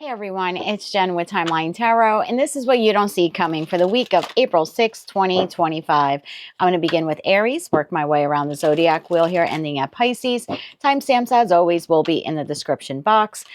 Hey everyone, it's Jen with Timeline Tarot, and this is what you don't see coming for the week of April 6, 2025. I'm going to begin with Aries, work my way around the zodiac wheel here, ending at Pisces. Timestamps, as always, will be in the description box.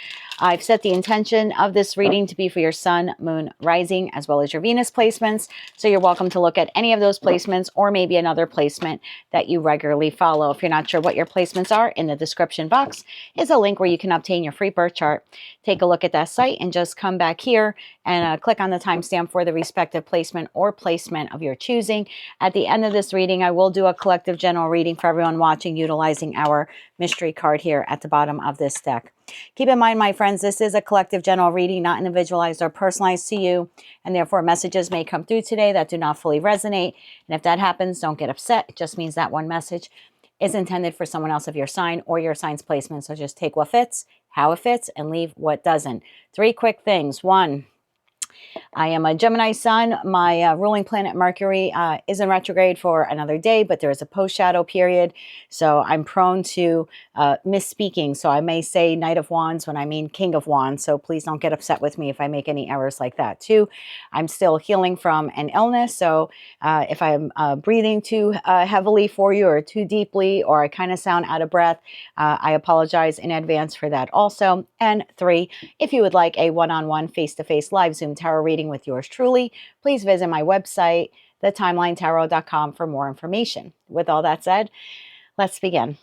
I've set the intention of this reading to be for your sun, moon, rising, as well as your Venus placements. So you're welcome to look at any of those placements or maybe another placement that you regularly follow. If you're not sure what your placements are, in the description box is a link where you can obtain your free birth chart. Take a look at that site and just come back here and click on the timestamp for the respective placement or placement of your choosing. At the end of this reading, I will do a collective general reading for everyone watching, utilizing our mystery card here at the bottom of this deck. Keep in mind, my friends, this is a collective general reading, not individualized or personalized to you, and therefore messages may come through today that do not fully resonate. And if that happens, don't get upset. It just means that one message is intended for someone else of your sign or your sign's placement. So just take what fits, how it fits, and leave what doesn't. 3 quick things. 1, I am a Gemini sun. My ruling planet Mercury is in retrograde for another day, but there is a post-shadow period. So I'm prone to misspeaking. So I may say Knight of Wands when I mean King of Wands. So please don't get upset with me if I make any errors like that. 2, I'm still healing from an illness. So if I'm breathing too heavily for you or too deeply, or I kind of sound out of breath, I apologize in advance for that also. And 3, if you would like a one-on-one face-to-face live Zoom tarot reading with yours truly, please visit my website, thetimelinetarot.com, for more information. With all that said, let's begin.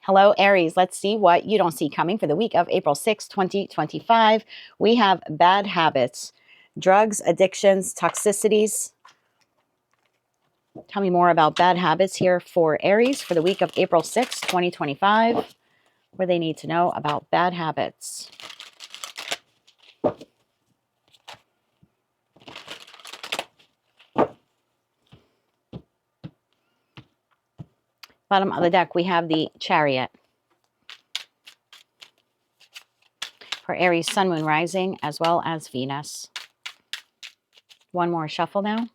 Hello, Aries. Let's see what you don't see coming for the week of April 6, 2025. We have bad habits, drugs, addictions, toxicities. Tell me more about bad habits here for Aries for the week of April 6, 2025. Where they need to know about bad habits. Bottom of the deck, we have the Chariot. For Aries, Sun, Moon, Rising, as well as Venus. One more shuffle now.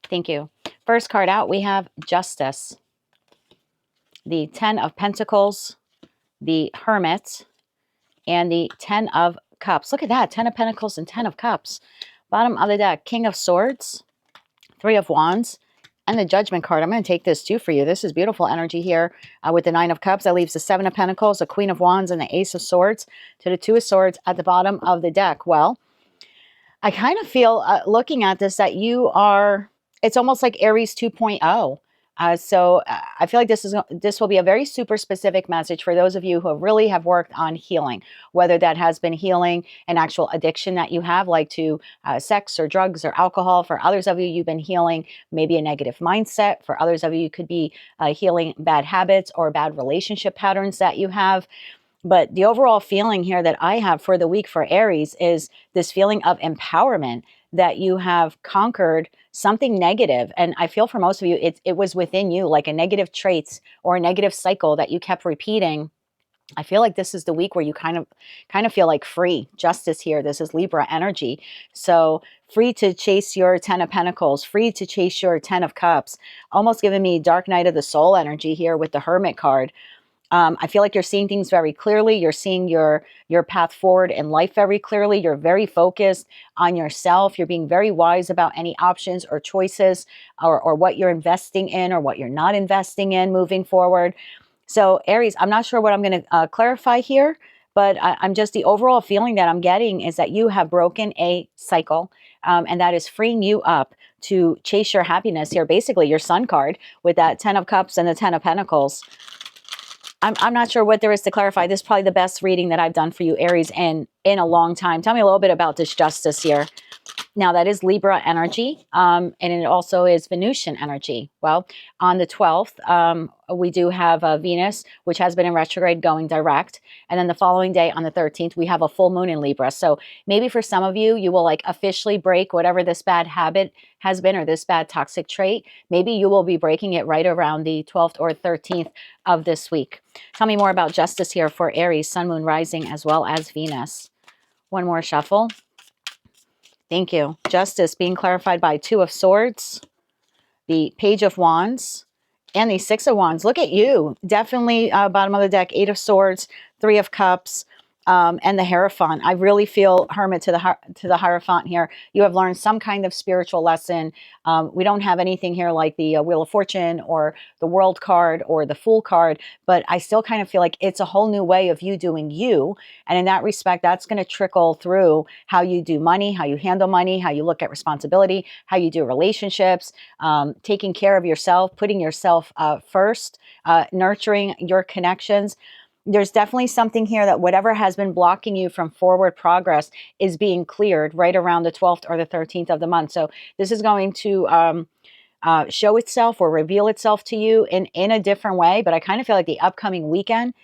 Thank you. First card out, we have Justice. The 10 of Pentacles, the Hermit, and the 10 of Cups. Look at that, 10 of Pentacles and 10 of Cups. Bottom of the deck, King of Swords, 3 of Wands, and the Judgment card. I'm going to take this too for you. This is beautiful energy here with the 9 of Cups. That leaves the 7 of Pentacles, the Queen of Wands, and the Ace of Swords to the 2 of Swords at the bottom of the deck. Well, I kind of feel looking at this that you are, it's almost like Aries 2.0. So I feel like this will be a very super specific message for those of you who really have worked on healing, whether that has been healing an actual addiction that you have, like to sex or drugs or alcohol. For others of you, you've been healing maybe a negative mindset. For others of you, you could be healing bad habits or bad relationship patterns that you have. But the overall feeling here that I have for the week for Aries is this feeling of empowerment, that you have conquered something negative. And I feel for most of you, it was within you, like a negative traits or a negative cycle that you kept repeating. I feel like this is the week where you kind of feel like free. Justice here. This is Libra energy. So free to chase your 10 of Pentacles, free to chase your 10 of Cups, almost giving me Dark Night of the Soul energy here with the Hermit card. I feel like you're seeing things very clearly. You're seeing your path forward in life very clearly. You're very focused on yourself. You're being very wise about any options or choices or what you're investing in or what you're not investing in moving forward. So Aries, I'm not sure what I'm going to clarify here, but I'm just, the overall feeling that I'm getting is that you have broken a cycle, and that is freeing you up to chase your happiness here. Basically, your Sun card with that 10 of Cups and the 10 of Pentacles. I'm not sure what there is to clarify. This is probably the best reading that I've done for you, Aries, in a long time. Tell me a little bit about this Justice here. Now, that is Libra energy, and it also is Venusian energy. Well, on the 12th, we do have Venus, which has been in retrograde, going direct. And then the following day, on the 13th, we have a full moon in Libra. So maybe for some of you, you will like officially break whatever this bad habit has been or this bad toxic trait. Maybe you will be breaking it right around the 12th or 13th of this week. Tell me more about Justice here for Aries, Sun, Moon, Rising, as well as Venus. One more shuffle. Thank you. Justice being clarified by 2 of Swords, the Page of Wands, and the 6 of Wands. Look at you. Definitely bottom of the deck, 8 of Swords, 3 of Cups, and the Hierophant. I really feel Hermit to the Hierophant here. You have learned some kind of spiritual lesson. We don't have anything here like the Wheel of Fortune or the World card or the Fool card, but I still kind of feel like it's a whole new way of you doing you. And in that respect, that's going to trickle through how you do money, how you handle money, how you look at responsibility, how you do relationships, taking care of yourself, putting yourself first, nurturing your connections. There's definitely something here that whatever has been blocking you from forward progress is being cleared right around the 12th or the 13th of the month. So this is going to show itself or reveal itself to you in a different way. But I kind of feel like the upcoming weekend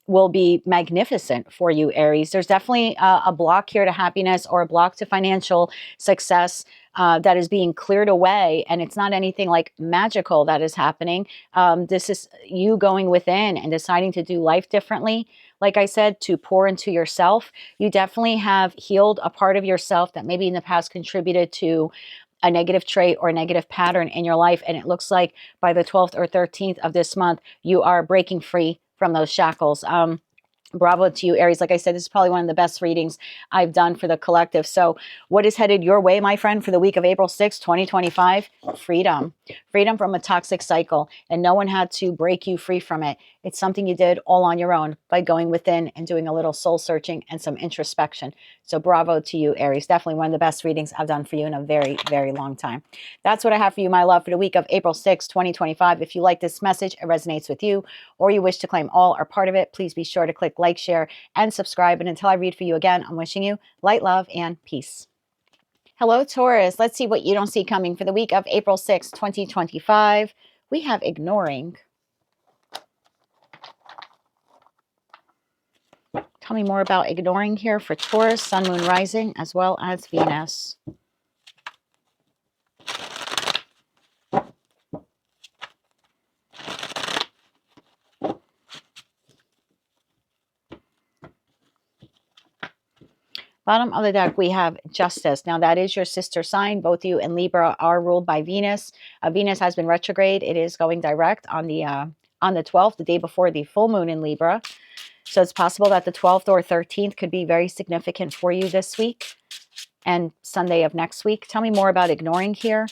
will be magnificent for you, Aries. There's definitely a block here to happiness or a block to financial success that is being cleared away. And it's not anything like magical that is happening. This is you going within and deciding to do life differently. Like I said, to pour into yourself. You definitely have healed a part of yourself that maybe in the past contributed to a negative trait or a negative pattern in your life. And it looks like by the 12th or 13th of this month, you are breaking free from those shackles. Bravo to you, Aries. Like I said, this is probably one of the best readings I've done for the collective. So what is headed your way, my friend, for the week of April 6, 2025? Freedom. Freedom from a toxic cycle. And no one had to break you free from it. It's something you did all on your own by going within and doing a little soul searching and some introspection. So bravo to you, Aries. Definitely one of the best readings I've done for you in a very, very long time. That's what I have for you, my love, for the week of April 6, 2025. If you like this message, it resonates with you, or you wish to claim all or part of it, please be sure to click like, share, and subscribe. And until I read for you again, I'm wishing you light, love, and peace. Hello, Taurus. Let's see what you don't see coming for the week of April 6, 2025. We have ignoring. Tell me more about ignoring here for Taurus, Sun, Moon, Rising, as well as Venus. Bottom of the deck, we have Justice. Now, that is your sister sign. Both you and Libra are ruled by Venus. Venus has been retrograde. It is going direct on the 12th, the day before the full moon in Libra. So it's possible that the 12th or 13th could be very significant for you this week and Sunday of next week. Tell me more about ignoring here.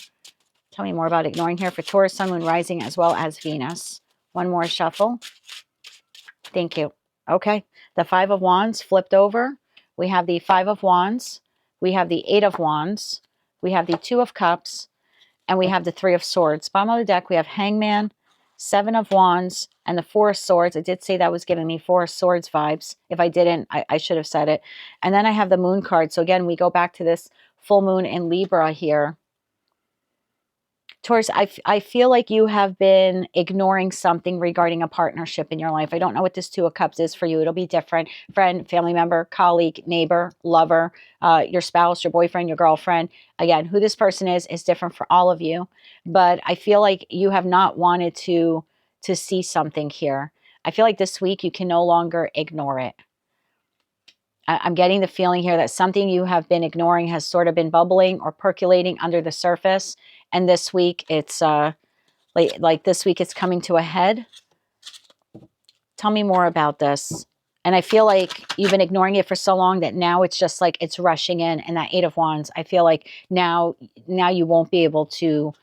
Tell me more about ignoring here for Taurus, Sun, Moon, Rising, as well as Venus. One more shuffle. Thank you. Okay. The Five of Wands flipped over. We have the Five of Wands. We have the Eight of Wands. We have the Two of Cups. And we have the Three of Swords. Bottom of the deck, we have Hangman, Seven of Wands, and the Four of Swords. I did say that was giving me Four of Swords vibes. If I didn't, I should have said it. And then I have the Moon card. So again, we go back to this full moon in Libra here. Taurus, I feel like you have been ignoring something regarding a partnership in your life. I don't know what this Two of Cups is for you. It'll be different. Friend, family member, colleague, neighbor, lover, your spouse, your boyfriend, your girlfriend. Again, who this person is different for all of you. But I feel like you have not wanted to see something here. I feel like this week you can no longer ignore it. I'm getting the feeling here that something you have been ignoring has sort of been bubbling or percolating under the surface. And this week it's like this week it's coming to a head. Tell me more about this. And I feel like you've been ignoring it for so long that now it's just like it's rushing in. And that Eight of Wands, I feel like now you won't be able to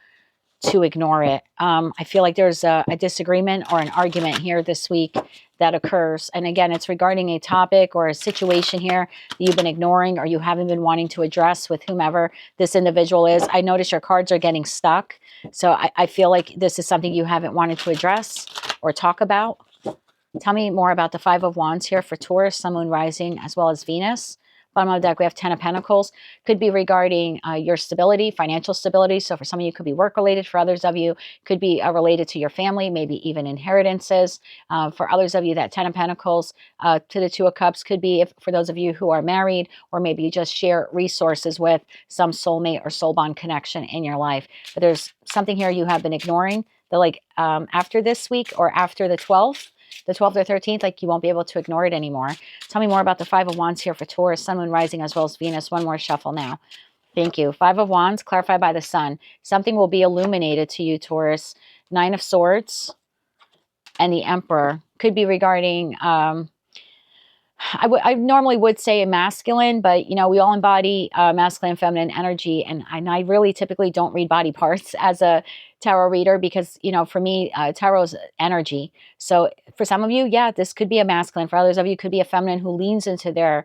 ignore it. I feel like there's a disagreement or an argument here this week that occurs. And again, it's regarding a topic or a situation here that you've been ignoring or you haven't been wanting to address with whomever this individual is. I notice your cards are getting stuck. So I feel like this is something you haven't wanted to address or talk about. Tell me more about the Five of Wands here for Taurus, Sun, Moon, Rising, as well as Venus. Bottom of the deck, we have Ten of Pentacles. Could be regarding your stability, financial stability. So for some of you, it could be work-related. For others of you, could be related to your family, maybe even inheritances. For others of you, that Ten of Pentacles to the Two of Cups could be for those of you who are married, or maybe you just share resources with some soulmate or soul bond connection in your life. But there's something here you have been ignoring that like after this week or after the 12th, the 12th or 13th, like you won't be able to ignore it anymore. Tell me more about the Five of Wands here for Taurus, Sun, Moon, Rising, as well as Venus. One more shuffle now. Thank you. Five of Wands, clarified by the Sun. Something will be illuminated to you, Taurus. Nine of Swords and the Emperor. Could be regarding I normally would say a masculine, but you know, we all embody masculine and feminine energy, and I really typically don't read body parts as a tarot reader because, you know, for me, tarot's energy. So for some of you, yeah, this could be a masculine. For others of you, could be a feminine who leans into their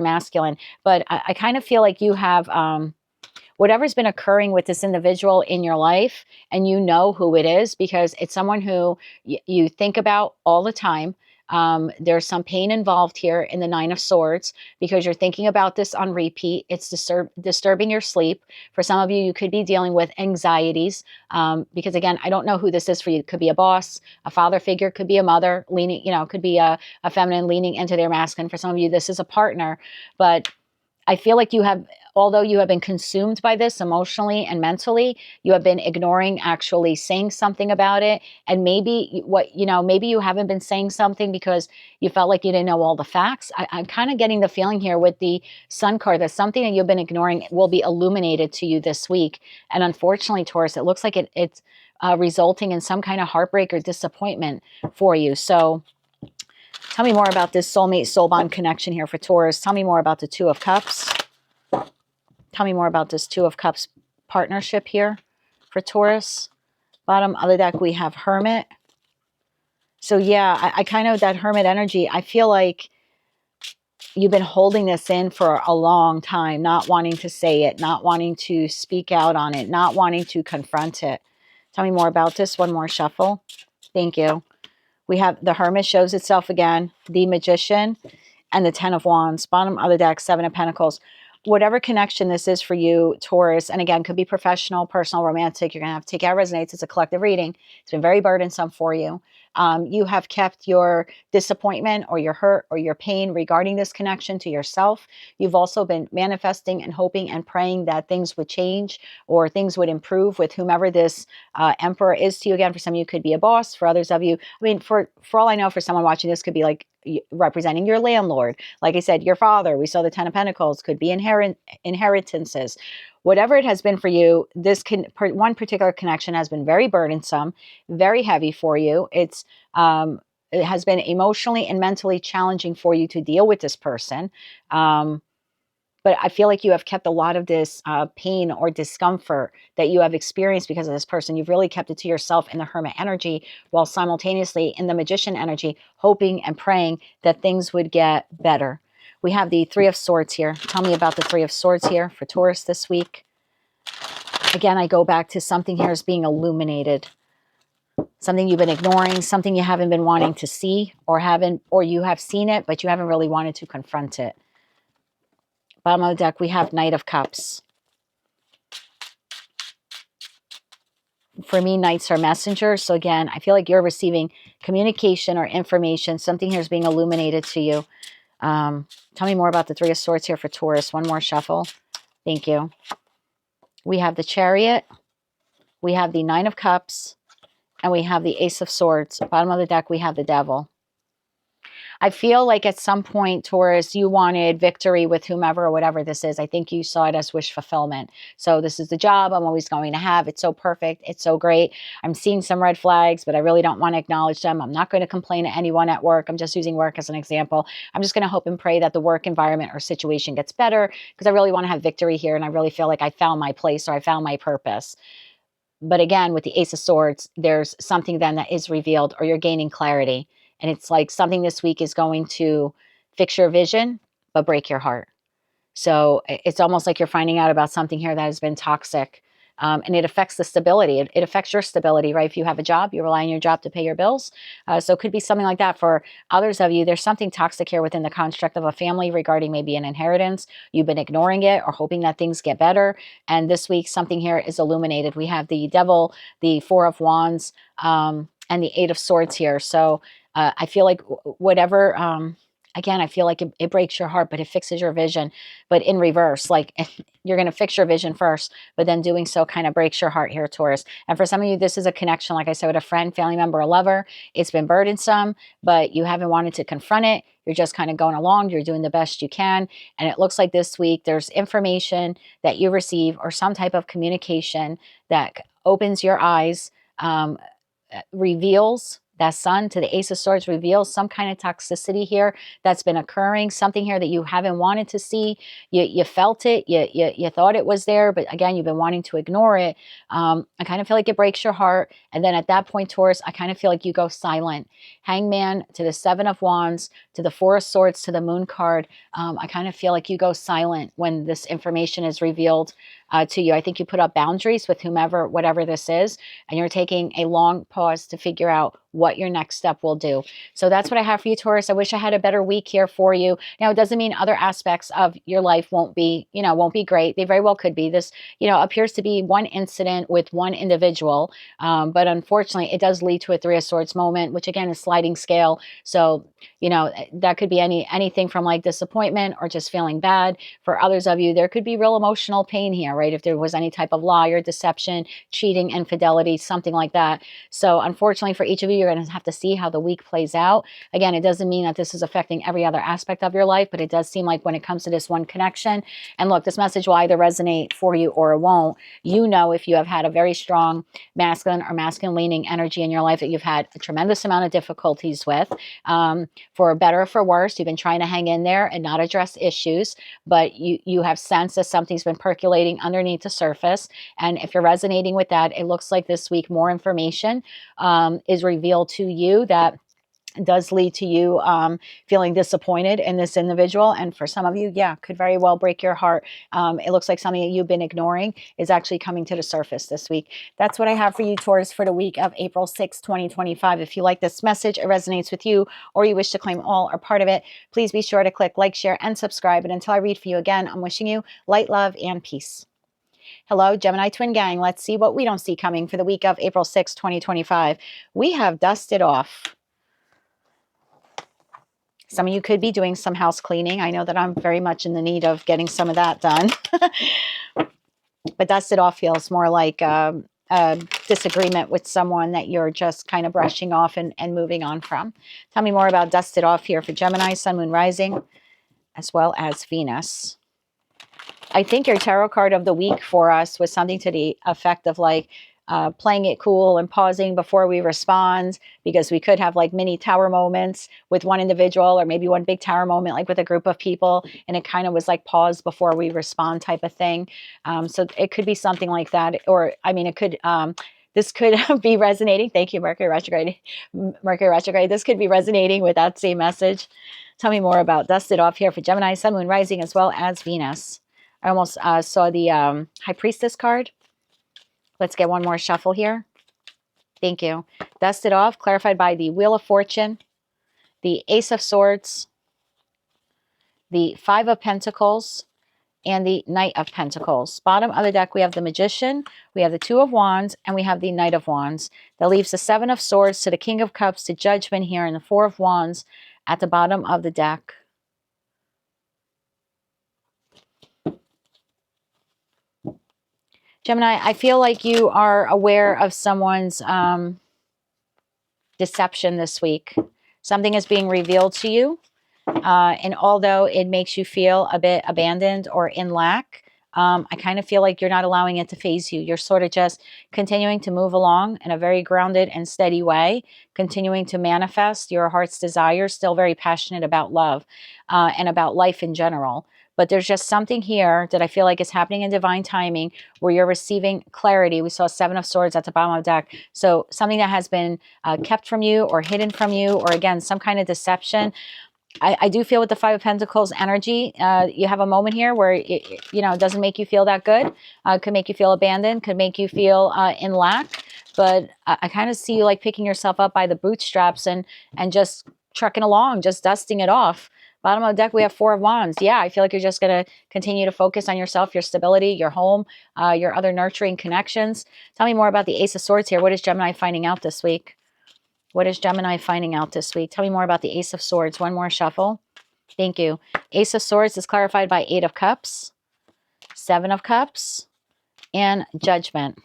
masculine. But I kind of feel like you have whatever's been occurring with this individual in your life, and you know who it is because it's someone who you think about all the time. There's some pain involved here in the Nine of Swords because you're thinking about this on repeat. It's disturbing your sleep. For some of you, you could be dealing with anxieties because, again, I don't know who this is for you. It could be a boss, a father figure, could be a mother leaning, you know, could be a feminine leaning into their masculine. For some of you, this is a partner, but I feel like you have, although you have been consumed by this emotionally and mentally, you have been ignoring actually saying something about it. And maybe maybe you haven't been saying something because you felt like you didn't know all the facts. I'm kind of getting the feeling here with the Sun card that something that you've been ignoring will be illuminated to you this week. And unfortunately, Taurus, it looks like it's resulting in some kind of heartbreak or disappointment for you. So tell me more about this soulmate, soul bond connection here for Taurus. Tell me more about the Two of Cups. Tell me more about this Two of Cups partnership here for Taurus. Bottom of the deck, we have Hermit. So yeah, I kind of, that Hermit energy, I feel like you've been holding this in for a long time, not wanting to say it, not wanting to speak out on it, not wanting to confront it. Tell me more about this. One more shuffle. Thank you. We have the Hermit shows itself again, the Magician, and the Ten of Wands. Bottom of the deck, Seven of Pentacles. Whatever connection this is for you, Taurus, and again, could be professional, personal, romantic, you're going to have to take out resonates. It's a collective reading. It's been very burdensome for you. You have kept your disappointment or your hurt or your pain regarding this connection to yourself. You've also been manifesting and hoping and praying that things would change or things would improve with whomever this emperor is to you. Again, for some of you, could be a boss. For others of you, I mean, for all I know, for someone watching this, could be like representing your landlord. Like I said, your father. We saw the Ten of Pentacles. Could be inheritances. Whatever it has been for you, this one particular connection has been very burdensome, very heavy for you. It has been emotionally and mentally challenging for you to deal with this person. But I feel like you have kept a lot of this pain or discomfort that you have experienced because of this person. You've really kept it to yourself in the Hermit energy, while simultaneously in the Magician energy, hoping and praying that things would get better. We have the Three of Swords here. Tell me about the Three of Swords here for Taurus this week. Again, I go back to something here is being illuminated. Something you've been ignoring, something you haven't been wanting to see, or you have seen it, but you haven't really wanted to confront it. Bottom of the deck, we have Knight of Cups. For me, knights are messengers. So again, I feel like you're receiving communication or information. Something here is being illuminated to you. Tell me more about the Three of Swords here for Taurus. One more shuffle. Thank you. We have the Chariot. We have the Nine of Cups. And we have the Ace of Swords. Bottom of the deck, we have the Devil. I feel like at some point, Taurus, you wanted victory with whomever or whatever this is. I think you saw it as wish fulfillment. So this is the job I'm always going to have. It's so perfect. It's so great. I'm seeing some red flags, but I really don't want to acknowledge them. I'm not going to complain to anyone at work. I'm just using work as an example. I'm just going to hope and pray that the work environment or situation gets better because I really want to have victory here. And I really feel like I found my place or I found my purpose. But again, with the Ace of Swords, there's something then that is revealed or you're gaining clarity. And it's like something this week is going to fix your vision, but break your heart. So it's almost like you're finding out about something here that has been toxic. And it affects the stability. It affects your stability, right? If you have a job, you rely on your job to pay your bills. So it could be something like that. For others of you, there's something toxic here within the construct of a family regarding maybe an inheritance. You've been ignoring it or hoping that things get better. And this week, something here is illuminated. We have the Devil, the Four of Wands, and the Eight of Swords here. So I feel like whatever, again, I feel like it breaks your heart, but it fixes your vision. But in reverse, like you're going to fix your vision first, but then doing so kind of breaks your heart here, Taurus. And for some of you, this is a connection, like I said, with a friend, family member, a lover. It's been burdensome, but you haven't wanted to confront it. You're just kind of going along. You're doing the best you can. And it looks like this week there's information that you receive or some type of communication that opens your eyes, reveals That Sun to the Ace of Swords reveals some kind of toxicity here that's been occurring, something here that you haven't wanted to see. You felt it, you thought it was there, but again, you've been wanting to ignore it. I kind of feel like it breaks your heart. And then at that point, Taurus, I kind of feel like you go silent. Hangman to the Seven of Wands, to the Four of Swords, to the Moon card. I kind of feel like you go silent when this information is revealed to you. I think you put up boundaries with whomever, whatever this is, and you're taking a long pause to figure out what your next step will do. So that's what I have for you, Taurus. I wish I had a better week here for you. Now, it doesn't mean other aspects of your life won't be, won't be great. They very well could be. This, appears to be one incident with one individual, but unfortunately, it does lead to a Three of Swords moment, which again is sliding scale. So, that could be anything from like disappointment or just feeling bad. For others of you, there could be real emotional pain here, right? If there was any type of lie or deception, cheating, infidelity, something like that. So unfortunately for each of you, you're going to have to see how the week plays out. Again, it doesn't mean that this is affecting every other aspect of your life, but it does seem like when it comes to this one connection, and look, this message will either resonate for you or it won't. If you have had a very strong masculine or masculine leaning energy in your life that you've had a tremendous amount of difficulties with, for better or for worse, you've been trying to hang in there and not address issues, but you have sensed that something's been percolating underneath the surface. And if you're resonating with that, it looks like this week more information is revealed to you that does lead to you feeling disappointed in this individual. And for some of you, could very well break your heart. It looks like something that you've been ignoring is actually coming to the surface this week. That's what I have for you, Taurus, for the week of April 6, 2025. If you like this message, it resonates with you, or you wish to claim all or part of it, please be sure to click like, share, and subscribe. And until I read for you again, I'm wishing you light, love, and peace. Hello, Gemini Twin Gang. Let's see what we don't see coming for the week of April 6, 2025. We have dusted off. Some of you could be doing some house cleaning. I know that I'm very much in the need of getting some of that done. But dusted off feels more like a disagreement with someone that you're just kind of brushing off and moving on from. Tell me more about dusted off here for Gemini, Sun, Moon, Rising, as well as Venus. I think your tarot card of the week for us was something to the effect of like, playing it cool and pausing before we respond, because we could have like mini tower moments with one individual, or maybe one big tower moment like with a group of people, and it kind of was like pause before we respond type of thing. So it could be something like that, or I mean, it could this could be resonating. Thank you, Mercury retrograde. Mercury retrograde. This could be resonating with that same message. Tell me more about dusted off here for Gemini, Sun, Moon, Rising, as well as Venus. I almost saw the High Priestess card. Let's get one more shuffle here. Thank you. Dusted off, clarified by the Wheel of Fortune, the Ace of Swords, the Five of Pentacles, and the Knight of Pentacles. Bottom of the deck, we have the Magician, we have the Two of Wands, and we have the Knight of Wands. That leaves the Seven of Swords to the King of Cups to Judgment here, and the Four of Wands at the bottom of the deck. Gemini, I feel like you are aware of someone's deception this week. Something is being revealed to you. And although it makes you feel a bit abandoned or in lack, I kind of feel like you're not allowing it to faze you. You're sort of just continuing to move along in a very grounded and steady way, continuing to manifest your heart's desires, still very passionate about love and about life in general. But there's just something here that I feel like is happening in divine timing where you're receiving clarity. We saw Seven of Swords at the bottom of the deck. So something that has been kept from you or hidden from you, or again, some kind of deception. I do feel with the Five of Pentacles energy, you have a moment here where it doesn't make you feel that good. Could make you feel abandoned, could make you feel in lack. But I kind of see you like picking yourself up by the bootstraps and just trucking along, just dusting it off. Bottom of the deck, we have Four of Wands. Yeah, I feel like you're just going to continue to focus on yourself, your stability, your home, your other nurturing connections. Tell me more about the Ace of Swords here. What is Gemini finding out this week? What is Gemini finding out this week? Tell me more about the Ace of Swords. One more shuffle. Thank you. Ace of Swords is clarified by Eight of Cups, Seven of Cups, and Judgment.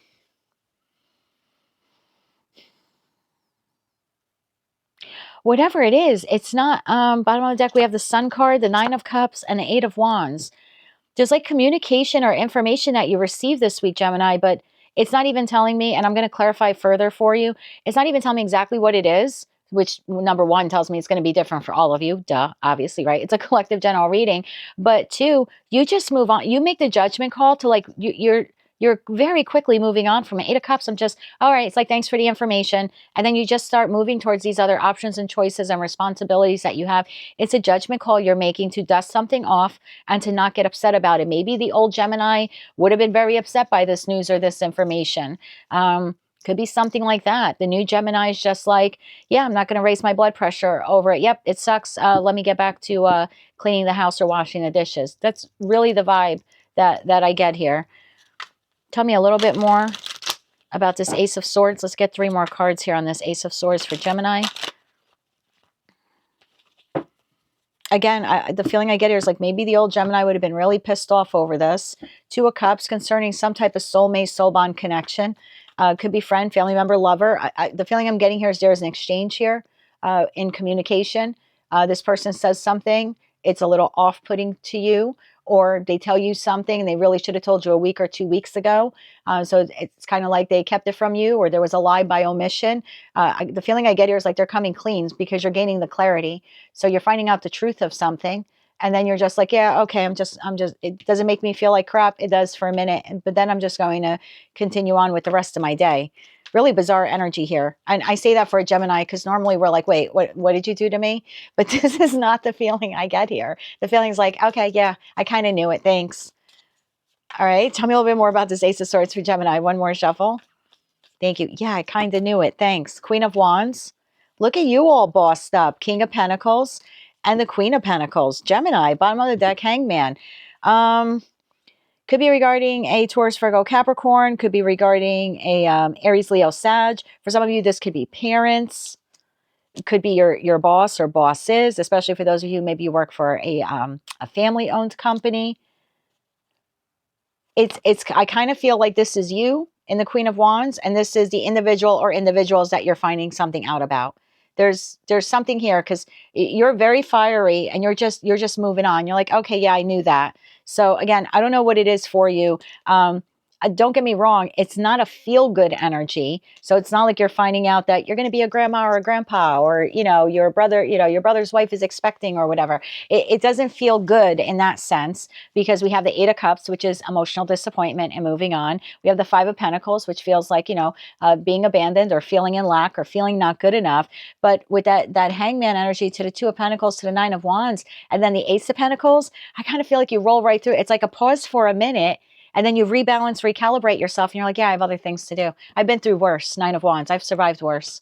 Whatever it is, it's not, bottom of the deck, we have the Sun card, the Nine of Cups, and the Eight of Wands. There's like communication or information that you received this week, Gemini, but it's not even telling me, and I'm going to clarify further for you. It's not even telling me exactly what it is, which number one tells me it's going to be different for all of you. Duh, obviously, right? It's a collective general reading. But two, you just move on. You make the judgment call to like, you're very quickly moving on from 8 of Cups. I'm just, all right, it's like, thanks for the information. And then you just start moving towards these other options and choices and responsibilities that you have. It's a judgment call you're making to dust something off and to not get upset about it. Maybe the old Gemini would have been very upset by this news or this information. Could be something like that. The new Gemini is just like, yeah, I'm not going to raise my blood pressure over it. Yep, it sucks. Let me get back to cleaning the house or washing the dishes. That's really the vibe that I get here. Tell me a little bit more about this Ace of Swords. Let's get 3 more cards here on this Ace of Swords for Gemini. Again, the feeling I get here is like maybe the old Gemini would have been really pissed off over this. 2 of Cups concerning some type of soulmate, soul bond connection. Could be friend, family member, lover. The feeling I'm getting here is there's an exchange here in communication. This person says something. It's a little off-putting to you, or they tell you something and they really should have told you a week or 2 weeks ago. So it's kind of like they kept it from you, or there was a lie by omission. The feeling I get here is like they're coming clean because you're gaining the clarity. So you're finding out the truth of something. And then you're just like, yeah, okay, I'm just, it doesn't make me feel like crap. It does for a minute. But then I'm just going to continue on with the rest of my day. Really bizarre energy here. And I say that for a Gemini because normally we're like, wait, what did you do to me? But this is not the feeling I get here. The feeling is like, okay, yeah, I kind of knew it. Thanks. All right. Tell me a little bit more about this Ace of Swords for Gemini. One more shuffle. Thank you. Yeah, I kind of knew it. Thanks. Queen of Wands. Look at you all bossed up. King of Pentacles and the Queen of Pentacles. Gemini, bottom of the deck, Hangman. Could be regarding a Taurus, Virgo, Capricorn. Could be regarding a Aries, Leo, Sag. For some of you, this could be parents. It could be your boss or bosses, especially for those of you maybe you work for a family-owned company. I kind of feel like this is you in the Queen of Wands, and this is the individual or individuals that you're finding something out about. There's something here because you're very fiery and you're just moving on. You're like, okay, yeah, I knew that. So again, I don't know what it is for you. Don't get me wrong. It's not a feel-good energy. So it's not like you're finding out that you're going to be a grandma or a grandpa, or, your brother, your brother's wife is expecting or whatever. It doesn't feel good in that sense because we have the 8 of Cups, which is emotional disappointment and moving on. We have the 5 of Pentacles, which feels like, being abandoned or feeling in lack or feeling not good enough. But with that Hangman energy to the 2 of Pentacles to the 9 of Wands and then the Ace of Pentacles, I kind of feel like you roll right through. It's like a pause for a minute. And then you rebalance, recalibrate yourself. And you're like, yeah, I have other things to do. I've been through worse. 9 of Wands. I've survived worse.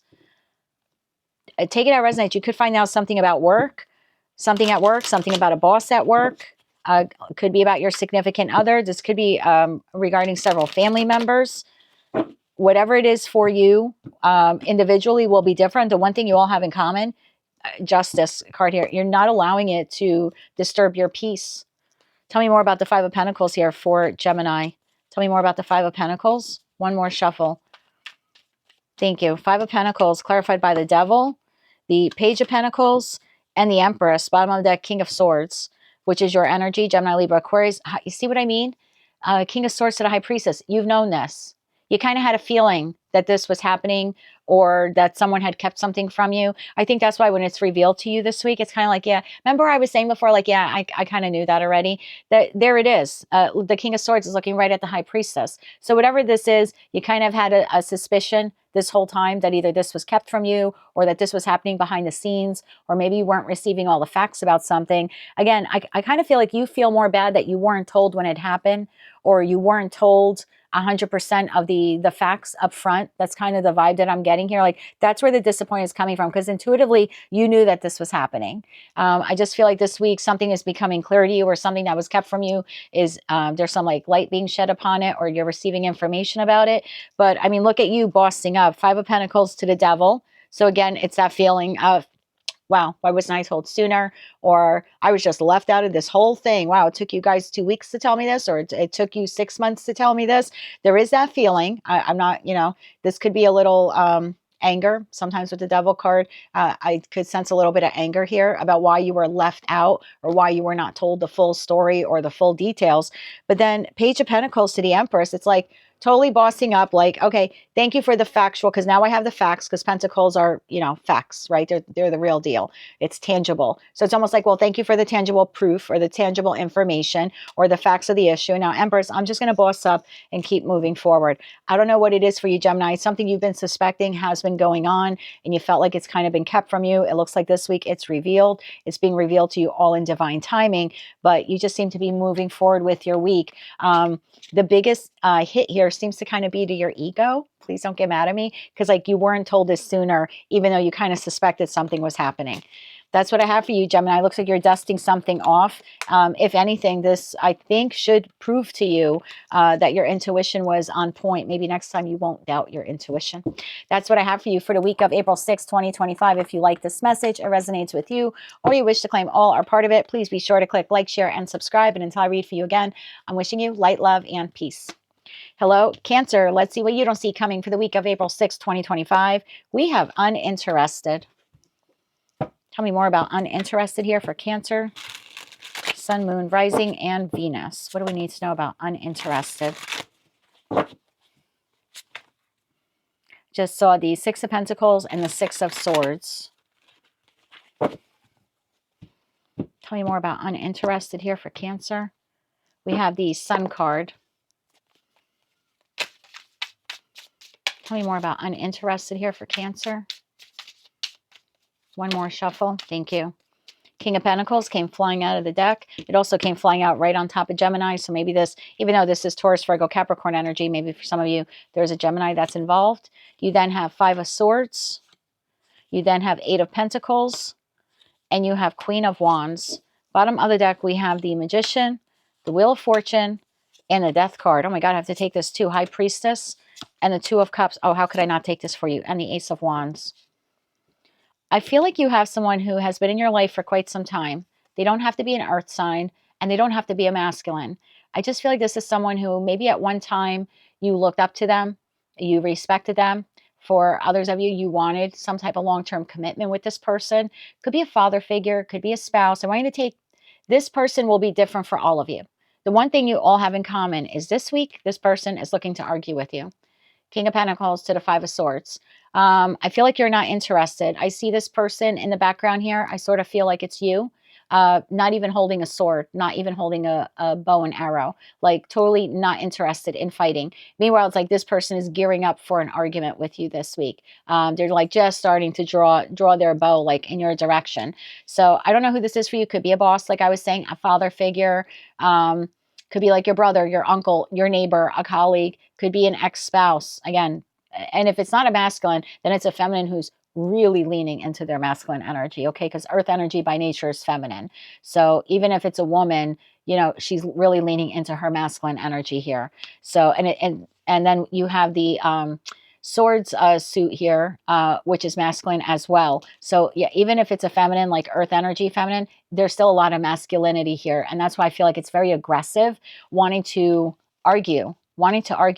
Take it how it resonates. You could find out something about work, something at work, something about a boss at work. Could be about your significant other. This could be regarding several family members. Whatever it is for you individually will be different. The one thing you all have in common, Justice card here, you're not allowing it to disturb your peace. Tell me more about the 5 of Pentacles here for Gemini. Tell me more about the 5 of Pentacles. One more shuffle. Thank you. 5 of Pentacles clarified by the Devil, the Page of Pentacles, and the Empress. Bottom of the deck, King of Swords, which is your energy, Gemini, Libra, Aquarius. You see what I mean? King of Swords to the High Priestess. You've known this. You kind of had a feeling that this was happening or that someone had kept something from you. I think that's why when it's revealed to you this week, it's kind of like, yeah, remember I was saying before, like, yeah, I kind of knew that already. There it is. The King of Swords is looking right at the High Priestess. So whatever this is, you kind of had a suspicion this whole time that either this was kept from you or that this was happening behind the scenes, or maybe you weren't receiving all the facts about something. Again, I kind of feel like you feel more bad that you weren't told when it happened, or you weren't told 100% of the facts up front. That's kind of the vibe that I'm getting here. Like that's where the disappointment is coming from, because intuitively you knew that this was happening. I just feel like this week something is becoming clear to you, or something that was kept from you is there's some like light being shed upon it, or you're receiving information about it. But I mean, look at you bossing up. 5 of Pentacles to the Devil. So again, it's that feeling of, wow, why wasn't I told sooner? Or I was just left out of this whole thing. Wow, it took you guys 2 weeks to tell me this, or it took you 6 months to tell me this. There is that feeling. I'm not, this could be a little anger. Sometimes with the Devil card, I could sense a little bit of anger here about why you were left out, or why you were not told the full story or the full details. But then Page of Pentacles to the Empress, it's like, totally bossing up, like, okay, thank you for the factual, because now I have the facts, because pentacles are, you know, facts, right? They're the real deal. It's tangible. So it's almost like, well, thank you for the tangible proof or the tangible information or the facts of the issue. Now, Empress, I'm just going to boss up and keep moving forward. I don't know what it is for you, Gemini. Something you've been suspecting has been going on, and you felt like it's kind of been kept from you. It looks like this week it's revealed. It's being revealed to you all in divine timing, but you just seem to be moving forward with your week. The biggest hit here seems to kind of be to your ego. Please don't get mad at me, because like you weren't told this sooner, even though you kind of suspected something was happening. That's what I have for you, Gemini. It looks like you're dusting something off. If anything, this, I think, should prove to you that your intuition was on point. Maybe next time you won't doubt your intuition. That's what I have for you for the week of April 6, 2025. If you like this message, it resonates with you, or you wish to claim all or part of it, please be sure to click like, share, and subscribe. And until I read for you again, I'm wishing you light, love, and peace. Hello, Cancer. Let's see what you don't see coming for the week of April 6, 2025. We have uninterested. Tell me more about uninterested here for Cancer. Sun, Moon, Rising, and Venus. What do we need to know about uninterested? Just saw the Six of Pentacles and the Six of Swords. Tell me more about uninterested here for Cancer. We have the Sun card. Tell me more about uninterested here for Cancer. One more shuffle. Thank you. King of Pentacles came flying out of the deck. It also came flying out right on top of Gemini. So maybe this, even though this is Taurus, Virgo, Capricorn energy, maybe for some of you, there's a Gemini that's involved. You then have Five of Swords. You then have Eight of Pentacles. And you have Queen of Wands. Bottom of the deck, we have the Magician, the Wheel of Fortune, and the Death card. Oh my God, I have to take this too. High Priestess and the Two of Cups. Oh, how could I not take this for you? And the Ace of Wands. I feel like you have someone who has been in your life for quite some time. They don't have to be an earth sign, and they don't have to be a masculine. I just feel like this is someone who maybe at one time you looked up to them, you respected them. For others of you, you wanted some type of long-term commitment with this person. Could be a father figure, could be a spouse. I want you to take, this person will be different for all of you. The one thing you all have in common is this week, this person is looking to argue with you. King of Pentacles to the Five of Swords. I feel like you're not interested. I see this person in the background here. I sort of feel like it's you. Not even holding a sword, not even holding a bow and arrow, like totally not interested in fighting. Meanwhile, it's like this person is gearing up for an argument with you this week. They're like just starting to draw their bow like in your direction. So I don't know who this is for you. Could be a boss, like I was saying, a father figure. Could be like your brother, your uncle, your neighbor, a colleague. Could be an ex-spouse. Again, and if it's not a masculine, then it's a feminine who's really leaning into their masculine energy, okay? Because earth energy by nature is feminine. So even if it's a woman, you know, she's really leaning into her masculine energy here. So, and then you have the swords suit here, which is masculine as well. So yeah, even if it's a feminine, like earth energy feminine, there's still a lot of masculinity here. And that's why I feel like it's very aggressive, wanting to argue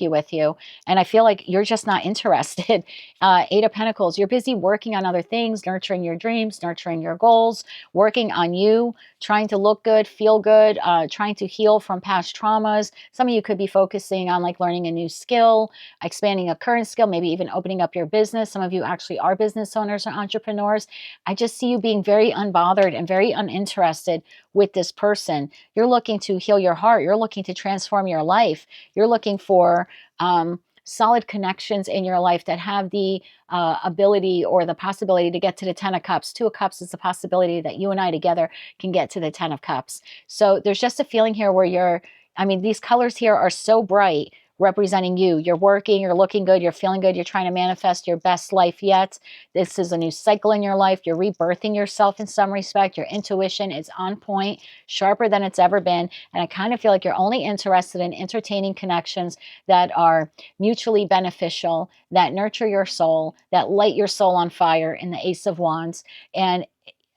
with you. And I feel like you're just not interested. Eight of Pentacles, you're busy working on other things, nurturing your dreams, nurturing your goals, working on you, trying to look good, feel good, trying to heal from past traumas. Some of you could be focusing on like learning a new skill, expanding a current skill, maybe even opening up your business. Some of you actually are business owners or entrepreneurs. I just see you being very unbothered and very uninterested with this person. You're looking to heal your heart. You're looking to transform your life. You're looking for solid connections in your life that have the ability or the possibility to get to the 10 of Cups. Two of Cups is the possibility that you and I together can get to the 10 of Cups. So there's just a feeling here where these colors here are so bright, representing you. You're working, you're looking good, you're feeling good, you're trying to manifest your best life yet. This is a new cycle in your life. You're rebirthing yourself in some respect. Your intuition is on point, sharper than it's ever been. And I kind of feel like you're only interested in entertaining connections that are mutually beneficial, that nurture your soul, that light your soul on fire in the Ace of Wands. And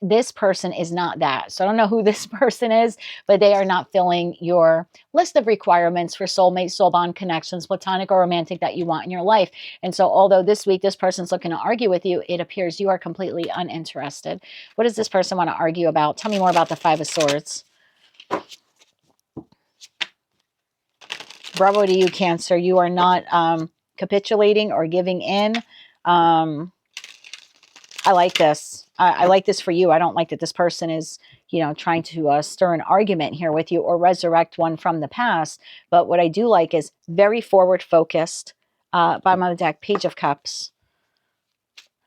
this person is not that. So I don't know who this person is, but they are not filling your list of requirements for soulmate, soul bond connections, platonic or romantic, that you want in your life. And so although this week this person's looking to argue with you, it appears you are completely uninterested. What does this person want to argue about? Tell me more about the Five of Swords. Bravo to you, Cancer. You are not capitulating or giving in. I like this. I like this for you. I don't like that this person is, you know, trying to stir an argument here with you or resurrect one from the past. But what I do like is very forward focused. Bottom of the deck, Page of Cups.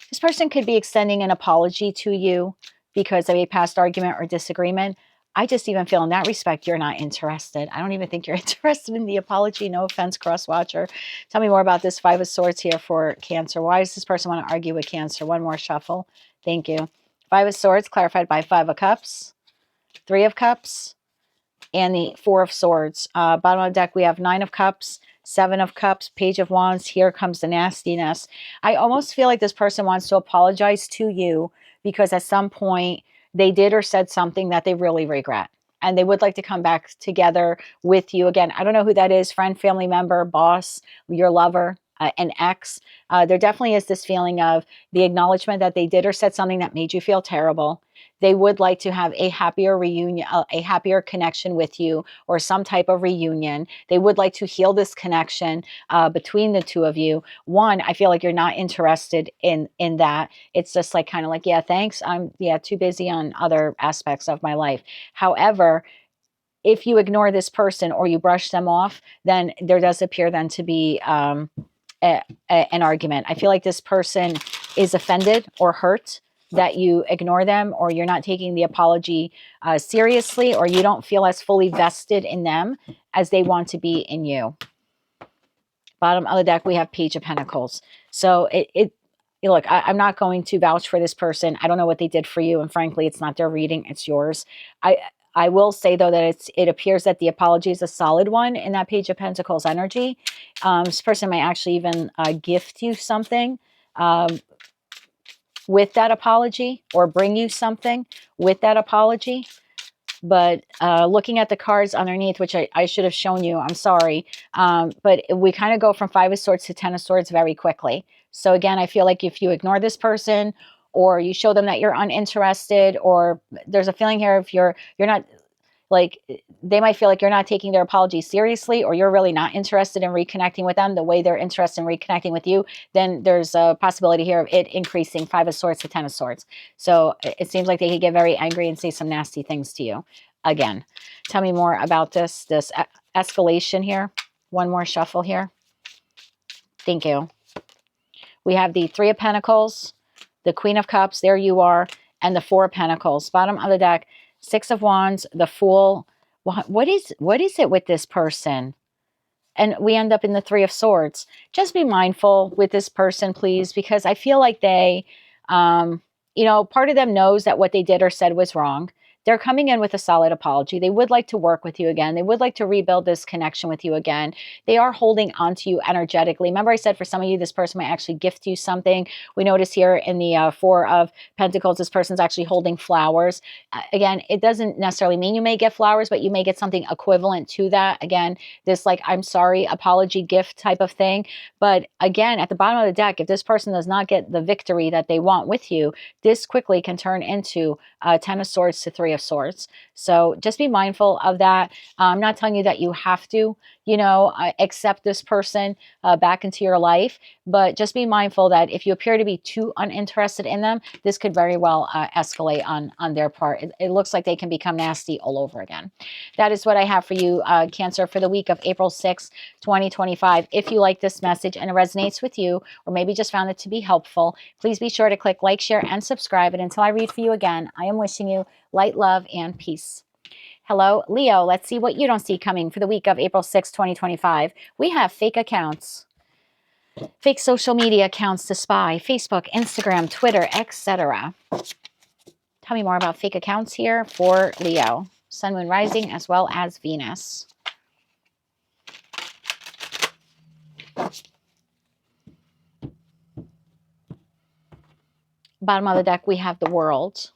This person could be extending an apology to you because of a past argument or disagreement. I just even feel in that respect, you're not interested. I don't even think you're interested in the apology. No offense, cross watcher. Tell me more about this Five of Swords here for Cancer. Why does this person want to argue with Cancer? One more shuffle. Thank you. Five of Swords clarified by Five of Cups, Three of Cups, and the Four of Swords. Bottom of the deck, we have Nine of Cups, Seven of Cups, Page of Wands. Here comes the nastiness. I almost feel like this person wants to apologize to you because at some point they did or said something that they really regret. And they would like to come back together with you again. I don't know who that is. Friend, family member, boss, your lover, an ex. There definitely is this feeling of the acknowledgement that they did or said something that made you feel terrible. They would like to have a happier reunion, a happier connection with you, or some type of reunion. They would like to heal this connection between the two of you. One, I feel like you're not interested in that. It's just like kind of like, yeah, thanks. I'm too busy on other aspects of my life. However, if you ignore this person or you brush them off, then there does appear then to be an argument. I feel like this person is offended or hurt that you ignore them, or you're not taking the apology seriously, or you don't feel as fully vested in them as they want to be in you. Bottom of the deck, we have Page of Pentacles. So look, I'm not going to vouch for this person. I don't know what they did for you, and frankly, it's not their reading, it's yours. I will say, though, that it appears that the apology is a solid one in that Page of Pentacles energy. This person might actually even gift you something with that apology, or bring you something with that apology. But looking at the cards underneath, which I should have shown you, I'm sorry. But we kind of go from Five of Swords to Ten of Swords very quickly. So again, I feel like if you ignore this person, or you show them that you're uninterested, or there's a feeling here if you're not, like, they might feel like you're not taking their apology seriously, or you're really not interested in reconnecting with them the way they're interested in reconnecting with you, then there's a possibility here of it increasing Five of Swords to Ten of Swords. So it seems like they could get very angry and say some nasty things to you. Again, tell me more about this escalation here. One more shuffle here. Thank you. We have the Three of Pentacles, the Queen of Cups, there you are, and the Four of Pentacles. Bottom of the deck, Six of Wands, the Fool. What is it with this person? And we end up in the Three of Swords. Just be mindful with this person, please, because I feel like they, part of them knows that what they did or said was wrong. They're coming in with a solid apology. They would like to work with you again. They would like to rebuild this connection with you again. They are holding on to you energetically. Remember I said for some of you, this person might actually gift you something. We notice here in the Four of Pentacles, this person's actually holding flowers. Again, it doesn't necessarily mean you may get flowers, but you may get something equivalent to that. Again, this like, I'm sorry, apology gift type of thing. But again, at the bottom of the deck, if this person does not get the victory that they want with you, this quickly can turn into Ten of Swords to Three of Swords. So just be mindful of that. I'm not telling you that you have to, accept this person back into your life, but just be mindful that if you appear to be too uninterested in them, this could very well escalate on their part. It looks like they can become nasty all over again. That is what I have for you, Cancer, for the week of April 6th, 2025. If you like this message and it resonates with you, or maybe just found it to be helpful, please be sure to click like, share, and subscribe. And until I read for you again, I am wishing you light, love, and peace. Hello, Leo. Let's see what you don't see coming for the week of April 6, 2025. We have fake accounts, fake social media accounts to spy, Facebook, Instagram, Twitter, etc. Tell me more about fake accounts here for Leo, Sun, Moon, Rising, as well as Venus. Bottom of the deck, we have the World.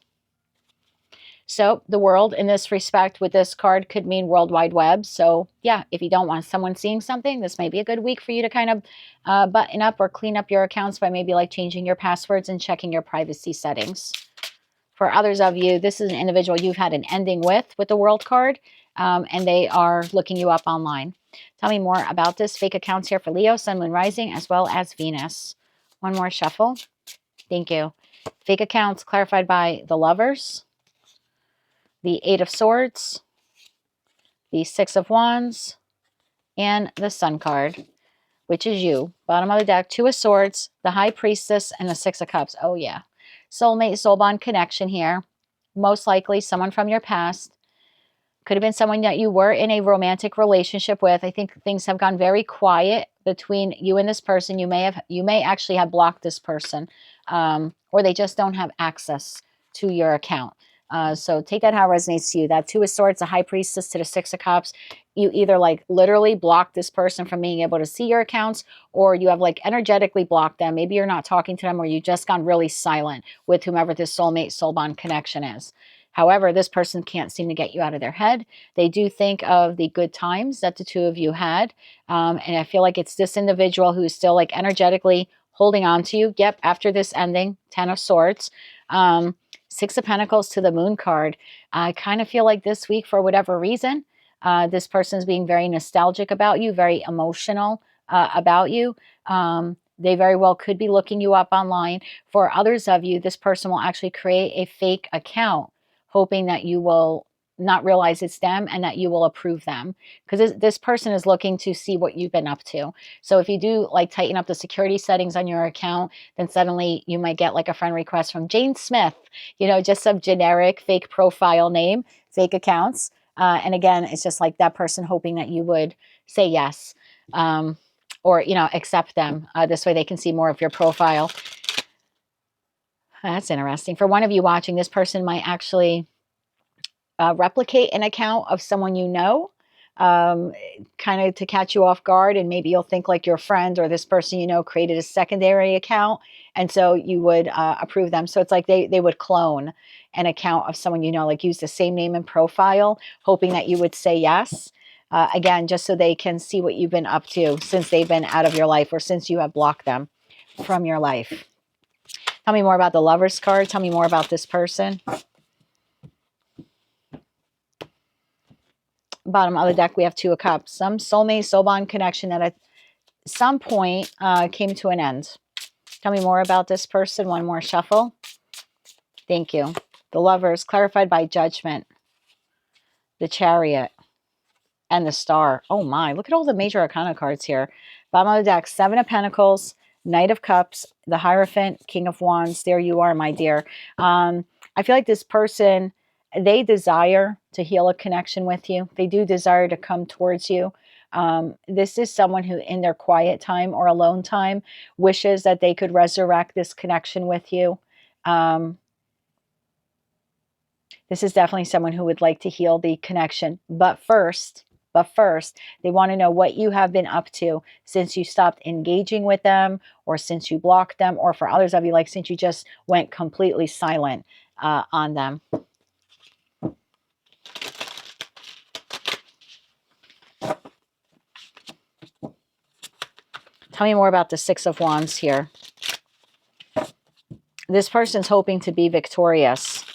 So the world in this respect with this card could mean World Wide Web. So yeah, if you don't want someone seeing something, this may be a good week for you to kind of button up or clean up your accounts by maybe like changing your passwords and checking your privacy settings. For others of you, this is an individual you've had an ending with the World card. and they are looking you up online. Tell me more about this. Fake accounts here for Leo, Sun, Moon, Rising, as well as Venus. One more shuffle. Thank you. Fake accounts clarified by the Lovers, the Eight of Swords, the Six of Wands, and the Sun card, which is you. Bottom of the deck, Two of Swords, the High Priestess, and the Six of Cups. Oh, yeah. Soulmate, soul bond connection here. Most likely someone from your past. Could have been someone that you were in a romantic relationship with. I think things have gone very quiet between you and this person. You may actually have blocked this person, or they just don't have access to your account. So take that how it resonates to you. That Two of Swords, the High Priestess to the Six of Cups. You either like literally block this person from being able to see your accounts, or you have like energetically blocked them. Maybe you're not talking to them, or you just gone really silent with whomever this soulmate, soul bond connection is. However, this person can't seem to get you out of their head. They do think of the good times that the two of you had. And I feel like it's this individual who's still like energetically holding on to you. Yep, after this ending, Ten of Swords. Six of Pentacles to the Moon card. I kind of feel like this week, for whatever reason, this person's being very nostalgic about you, very emotional about you. They very well could be looking you up online. For others of you, this person will actually create a fake account, hoping that you will not realize it's them and that you will approve them, because this person is looking to see what you've been up to. So if you do like tighten up the security settings on your account, then suddenly you might get like a friend request from Jane Smith, you know, just some generic fake profile name, fake accounts. And again, it's just like that person hoping that you would say yes, or, you know, accept them. This way they can see more of your profile. That's interesting. For one of you watching, this person might actually replicate an account of someone you know, kind of to catch you off guard. And maybe you'll think like your friend or this person you know created a secondary account. And so you would approve them. So it's like they would clone an account of someone you know, like use the same name and profile, hoping that you would say yes. Again, just so they can see what you've been up to since they've been out of your life, or since you have blocked them from your life. Tell me more about the Lovers card. Tell me more about this person. Bottom of the deck, we have Two of Cups. Some soulmate, soul bond connection that at some point came to an end. Tell me more about this person. One more shuffle. Thank you. The Lovers, clarified by Judgment, the Chariot, and the Star. Oh my, look at all the major arcana cards here. Bottom of the deck, Seven of Pentacles, Knight of Cups, the Hierophant, King of Wands. There you are, my dear. I feel like this person, they desire to heal a connection with you. They do desire to come towards you. This is someone who in their quiet time or alone time wishes that they could resurrect this connection with you. This is definitely someone who would like to heal the connection. But first, they want to know what you have been up to since you stopped engaging with them, or since you blocked them, or for others of you, like since you just went completely silent on them. Tell me more about the Six of Wands here. This person's hoping to be victorious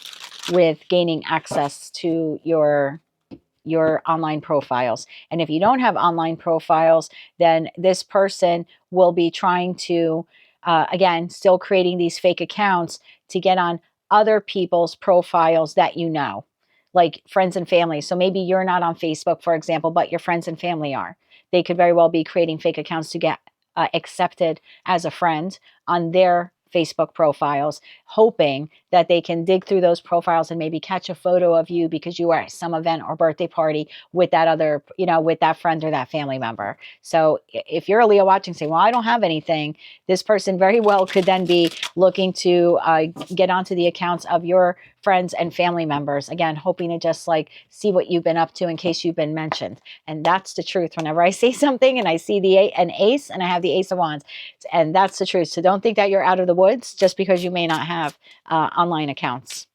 with gaining access to your online profiles. And if you don't have online profiles, then this person will be trying to, again, still creating these fake accounts to get on other people's profiles that you know, like friends and family. So maybe you're not on Facebook, for example, but your friends and family are. They could very well be creating fake accounts to get accepted as a friend on their Facebook profiles, hoping that they can dig through those profiles and maybe catch a photo of you because you were at some event or birthday party with that other, you know, with that friend or that family member. So if you're a Leo watching, say, well, I don't have anything, this person very well could then be looking to get onto the accounts of your friends and family members, again, hoping to just like see what you've been up to in case you've been mentioned. And that's the truth. Whenever I say something and I see an ace and I have the Ace of Wands, and that's the truth. So don't think that you're out of the woods just because you may not have online accounts.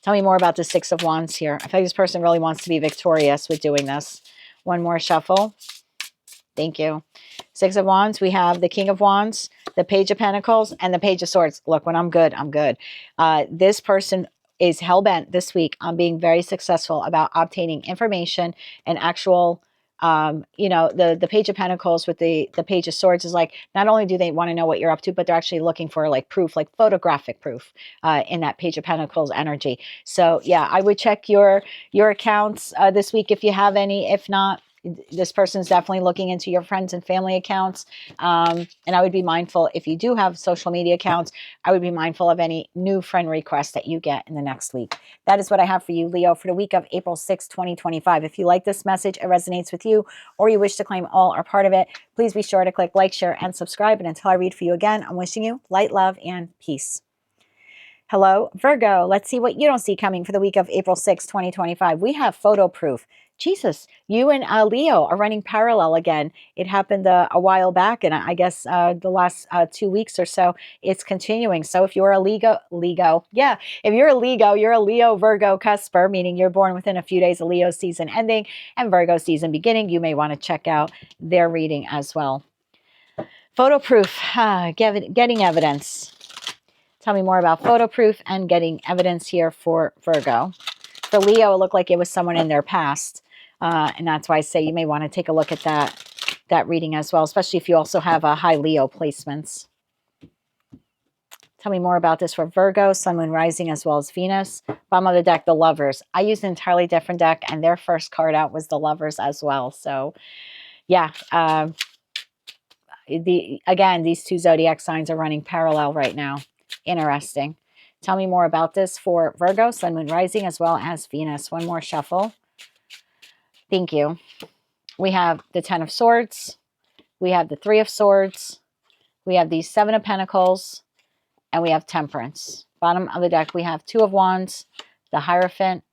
Tell me more about the Six of Wands here. I feel like this person really wants to be victorious with doing this. One more shuffle. Thank you. Six of Wands, we have the King of Wands, the Page of Pentacles, and the Page of Swords. Look, when I'm good, I'm good. This person is hell-bent this week on being very successful about obtaining information and actual, you know, the Page of Pentacles with the Page of Swords is like, not only do they want to know what you're up to, but they're actually looking for like proof, like photographic proof in that Page of Pentacles energy. So yeah, I would check your accounts this week if you have any. If not, this person's definitely looking into your friends and family accounts. And I would be mindful, if you do have social media accounts, I would be mindful of any new friend requests that you get in the next week. That is what I have for you, Leo, for the week of April 6, 2025. If you like this message, it resonates with you, or you wish to claim all or part of it, please be sure to click like, share, and subscribe. And until I read for you again, I'm wishing you light, love, and peace. Hello, Virgo. Let's see what you don't see coming for the week of April 6, 2025. We have photo proof. Jesus, you and Leo are running parallel again. It happened a while back, and I guess the last 2 weeks or so, it's continuing. So if you're a yeah, if you're a Leo, you're a Leo Virgo cusper, meaning you're born within a few days of Leo season ending and Virgo season beginning. You may want to check out their reading as well. Photo proof, getting evidence. Tell me more about photo proof and getting evidence here for Virgo. For Leo, it looked like it was someone in their past. And that's why I say you may want to take a look at that reading as well, especially if you also have a high Leo placements. Tell me more about this for Virgo, Sun, Moon, Rising, as well as Venus. Bottom of the deck, the Lovers. I used an entirely different deck, and their first card out was the Lovers as well. So, yeah. Again, these two zodiac signs are running parallel right now. Interesting. Tell me more about this for Virgo, Sun, Moon, Rising, as well as Venus. One more shuffle. Thank you. We have the Ten of Swords. We have the Three of Swords. We have the Seven of Pentacles. And we have Temperance. Bottom of the deck, we have Two of Wands, the Hierophant,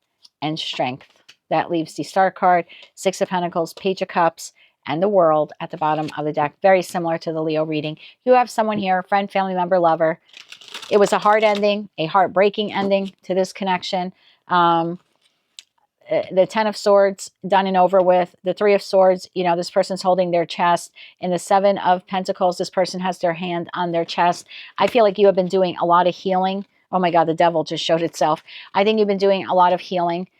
and Strength. That leaves the Star card, Six of Pentacles, Page of Cups, and the World at the bottom of the deck. Very similar to the Leo reading. You have someone here, friend, family member, lover. It was a hard ending, a heartbreaking ending to this connection. The Ten of Swords, done and over with. The Three of Swords, you know, this person's holding their chest. In the Seven of Pentacles, this person has their hand on their chest. I feel like you have been doing a lot of healing. Oh my God, the devil just showed itself. I think you've been doing a lot of healing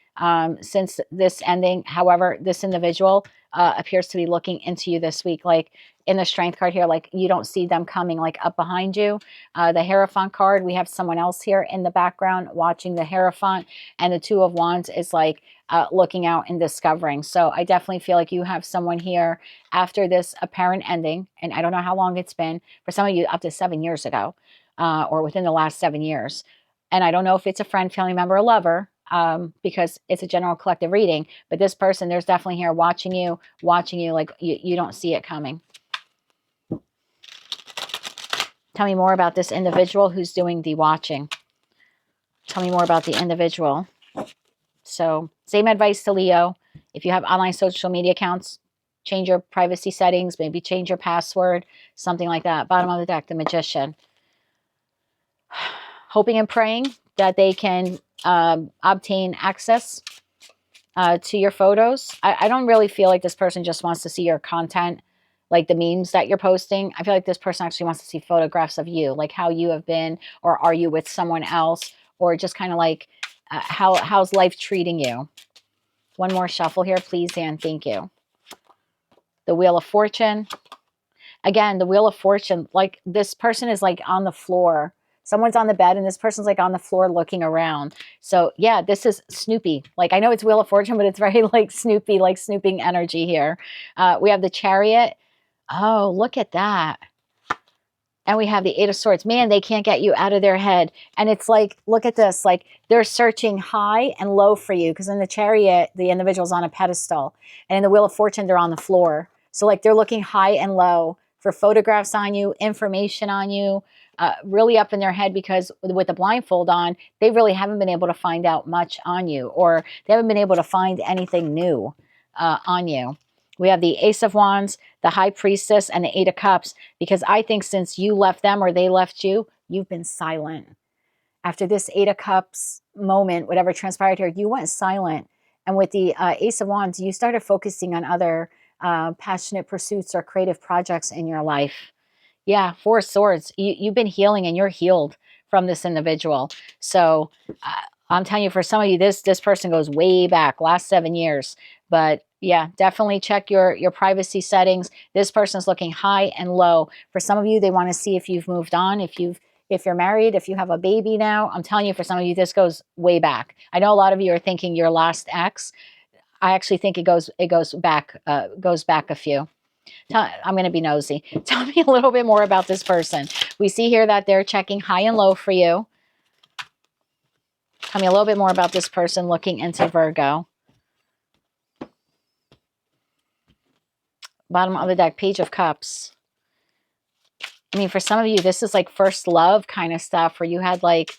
since this ending. However, this individual appears to be looking into you this week. Like in the Strength card here, like you don't see them coming like up behind you. The Hierophant card, we have someone else here in the background watching the Hierophant. And the Two of Wands is like looking out and discovering. So I definitely feel like you have someone here after this apparent ending. And I don't know how long it's been. For some of you, up to 7 years ago or within the last 7 years. And I don't know if it's a friend, family member, or lover. Because it's a general collective reading, but this person, there's definitely here watching you like you don't see it coming. Tell me more about this individual who's doing the watching. Tell me more about the individual. So same advice to Leo. If you have online social media accounts, change your privacy settings, maybe change your password, something like that. Bottom of the deck, the Magician. Hoping and praying that they can obtain access to your photos. I don't really feel like this person just wants to see your content, like the memes that you're posting. I feel like this person actually wants to see photographs of you, like how you have been, or are you with someone else, or just kind of like how's life treating you. One more shuffle here, please, and thank you. The Wheel of Fortune. Again, the Wheel of Fortune, like this person is like on the floor. Someone's on the bed and this person's like on the floor looking around. So yeah, this is Snoopy. Like I know it's Wheel of Fortune, but it's very like Snoopy, like snooping energy here. We have the Chariot. Oh, look at that. And we have the Eight of Swords. Man, they can't get you out of their head. And it's like, look at this. Like they're searching high and low for you. Because in the Chariot, the individual's on a pedestal. And in the Wheel of Fortune, they're on the floor. So like they're looking high and low for photographs on you, information on you. Really up in their head because with the blindfold on, they really haven't been able to find out much on you, or they haven't been able to find anything new on you. We have the Ace of Wands, the High Priestess, and the Eight of Cups, because I think since you left them or they left you, you've been silent. After this Eight of Cups moment, whatever transpired here, you went silent. And with the Ace of Wands, you started focusing on other passionate pursuits or creative projects in your life. Yeah, Four of Swords. You've been healing and you're healed from this individual. So I'm telling you, for some of you, this person goes way back, last 7 years. But yeah, definitely check your privacy settings. This person's looking high and low. For some of you, they want to see if you've moved on, if you're married, if you have a baby now. I'm telling you, for some of you, this goes way back. I know a lot of you are thinking your last ex. I actually think it goes back a few. I'm going to be nosy. Tell me a little bit more about this person. We see here that they're checking high and low for you. Tell me a little bit more about this person looking into Virgo. Bottom of the deck, Page of Cups. I mean, for some of you, this is like first love kind of stuff where you had like,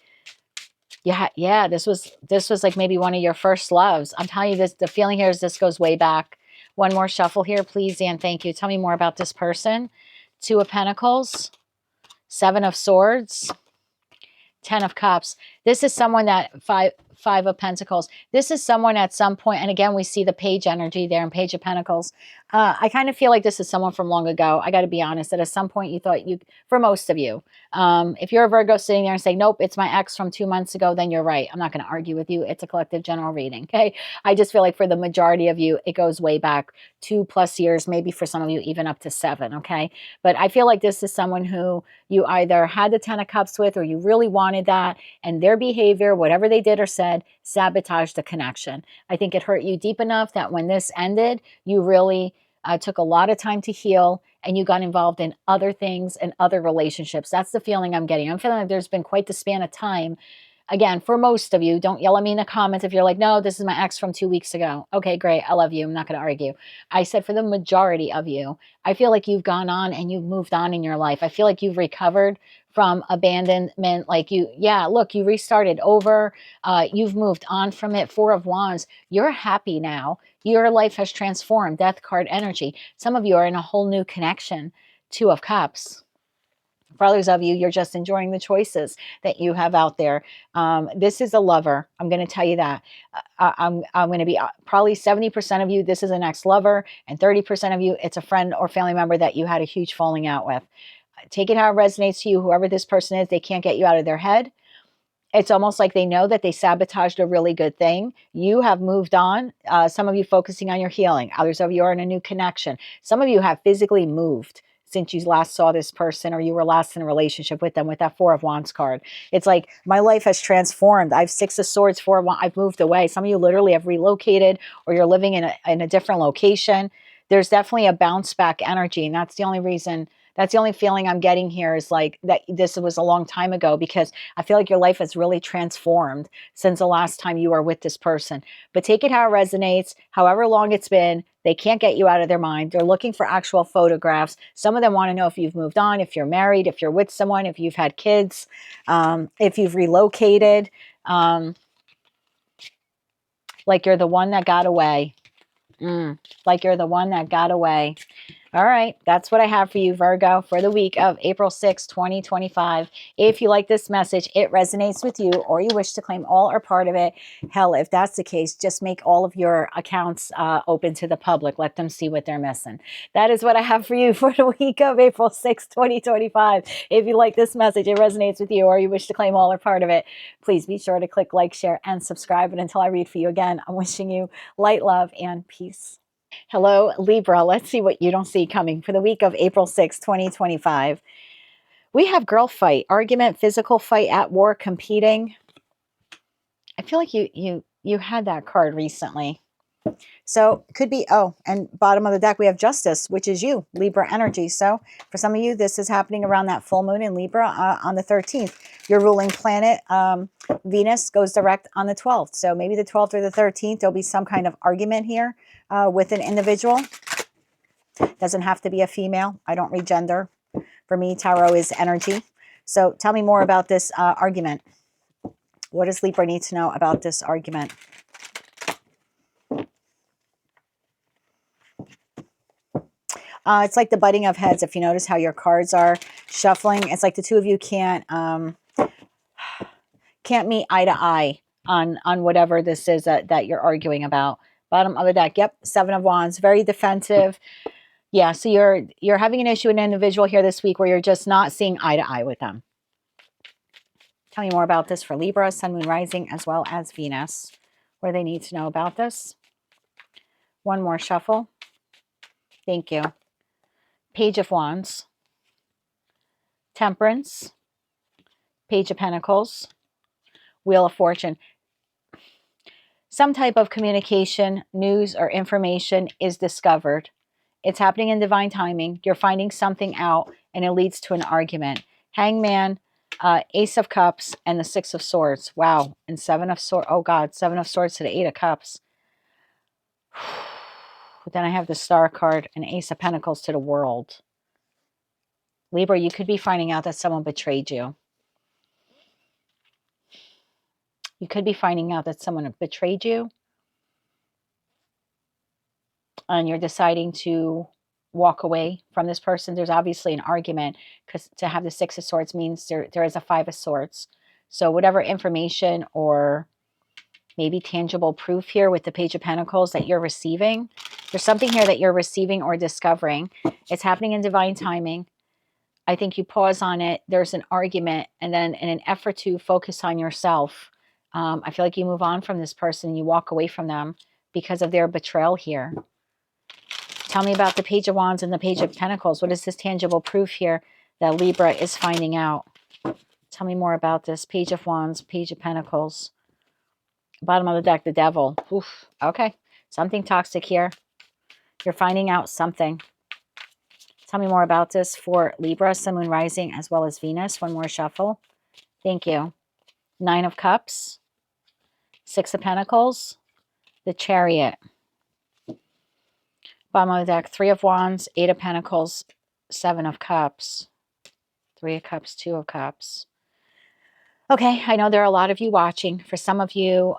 yeah, this was like maybe one of your first loves. I'm telling you this, the feeling here is this goes way back. One more shuffle here, please, and thank you. Tell me more about this person. 2 of Pentacles, 7 of Swords, 10 of Cups. This is someone that five of Pentacles. This is someone at some point, and again, we see the Page energy there and Page of Pentacles. I kind of feel like this is someone from long ago. I got to be honest, that at some point you thought for most of you, if you're a Virgo sitting there and saying, nope, it's my ex from 2 months ago, then you're right. I'm not going to argue with you. It's a collective general reading. Okay. I just feel like for the majority of you, it goes way back 2+ years, maybe for some of you, even up to 7. Okay. But I feel like this is someone who you either had the 10 of Cups with, or you really wanted that, and their behavior, whatever they did or said, sabotaged the connection. I think it hurt you deep enough that when this ended, you really took a lot of time to heal, and you got involved in other things and other relationships. That's the feeling I'm getting. I'm feeling like there's been quite the span of time. Again, for most of you, don't yell at me in the comments if you're like, no, this is my ex from 2 weeks ago. Okay, great. I love you. I'm not going to argue. I said for the majority of you, I feel like you've gone on and you've moved on in your life. I feel like you've recovered from abandonment. Like you restarted over. You've moved on from it. 4 of Wands. You're happy now. Your life has transformed. Death card energy. Some of you are in a whole new connection. 2 of Cups. For others of you, you're just enjoying the choices that you have out there. This is a lover. I'm going to tell you that. I'm going to be probably 70% of you, this is an ex-lover, and 30% of you, it's a friend or family member that you had a huge falling out with. Take it how it resonates to you. Whoever this person is, they can't get you out of their head. It's almost like they know that they sabotaged a really good thing. You have moved on. Some of you focusing on your healing. Others of you are in a new connection. Some of you have physically moved since you last saw this person, or you were last in a relationship with them, with that 4 of Wands card. It's like, my life has transformed. I have 6 of Swords, 4 of Wands. I've moved away. Some of you literally have relocated, or you're living in a different location. There's definitely a bounce back energy. And that's the only reason, that's the only feeling I'm getting here, is like that this was a long time ago, because I feel like your life has really transformed since the last time you were with this person. But take it how it resonates, however long it's been. They can't get you out of their mind. They're looking for actual photographs. Some of them want to know if you've moved on, if you're married, if you're with someone, if you've had kids, if you've relocated, like you're the one that got away. Like you're the one that got away. All right, that's what I have for you, Virgo, for the week of April 6, 2025. If you like this message, it resonates with you, or you wish to claim all or part of it, hell, if that's the case, just make all of your accounts open to the public. Let them see what they're missing. That is what I have for you for the week of April 6, 2025. If you like this message, it resonates with you, or you wish to claim all or part of it, please be sure to click like, share, and subscribe. And until I read for you again, I'm wishing you light, love, and peace. Hello, Libra. Let's see what you don't see coming for the week of April 6, 2025. We have girl fight, argument, physical fight, at war, competing. I feel like you had that card recently. So it could be, and bottom of the deck, we have justice, which is you, Libra energy. So for some of you, this is happening around that full moon in Libra on the 13th. Your ruling planet, Venus, goes direct on the 12th. So maybe the 12th or the 13th, there'll be some kind of argument here with an individual. Doesn't have to be a female. I don't read gender. For me, tarot is energy. So tell me more about this argument. What does Libra need to know about this argument? It's like the butting of heads. If you notice how your cards are shuffling, it's like the two of you can't meet eye to eye on whatever this is that you're arguing about. Bottom of the deck, yep, 7 of Wands, very defensive. Yeah, so you're having an issue with an individual here this week where you're just not seeing eye to eye with them. Tell me more about this for Libra, Sun, Moon, Rising, as well as Venus. What do they need to know about this? One more shuffle. Thank you. Page of Wands, Temperance, Page of Pentacles, Wheel of Fortune. Some type of communication, news, or information is discovered. It's happening in divine timing. You're finding something out, and it leads to an argument. Hangman, Ace of Cups, and the Six of Swords. Wow. And Seven of Swords. Oh, God. Seven of Swords to the Eight of Cups. Then I have the Star card and Ace of Pentacles to the World. Libra, you could be finding out that someone betrayed you. You could be finding out that someone betrayed you. And you're deciding to walk away from this person. There's obviously an argument, because to have the Six of Swords means there is a Five of Swords. So whatever information or maybe tangible proof here with the Page of Pentacles that you're receiving, there's something here that you're receiving or discovering. It's happening in divine timing. I think you pause on it. There's an argument, and then in an effort to focus on yourself, I feel like you move on from this person and you walk away from them because of their betrayal here. Tell me about the Page of Wands and the Page of Pentacles. What is this tangible proof here that Libra is finding out? Tell me more about this. Page of Wands, Page of Pentacles. Bottom of the deck, the Devil. Oof. Okay. Something toxic here. You're finding out something. Tell me more about this for Libra, Sun, Moon, Rising, as well as Venus. One more shuffle. Thank you. Nine of Cups. Six of Pentacles. The Chariot. Bottom of the deck, Three of Wands, Eight of Pentacles, Seven of Cups. Three of Cups, Two of Cups. Okay, I know there are a lot of you watching. For some of you,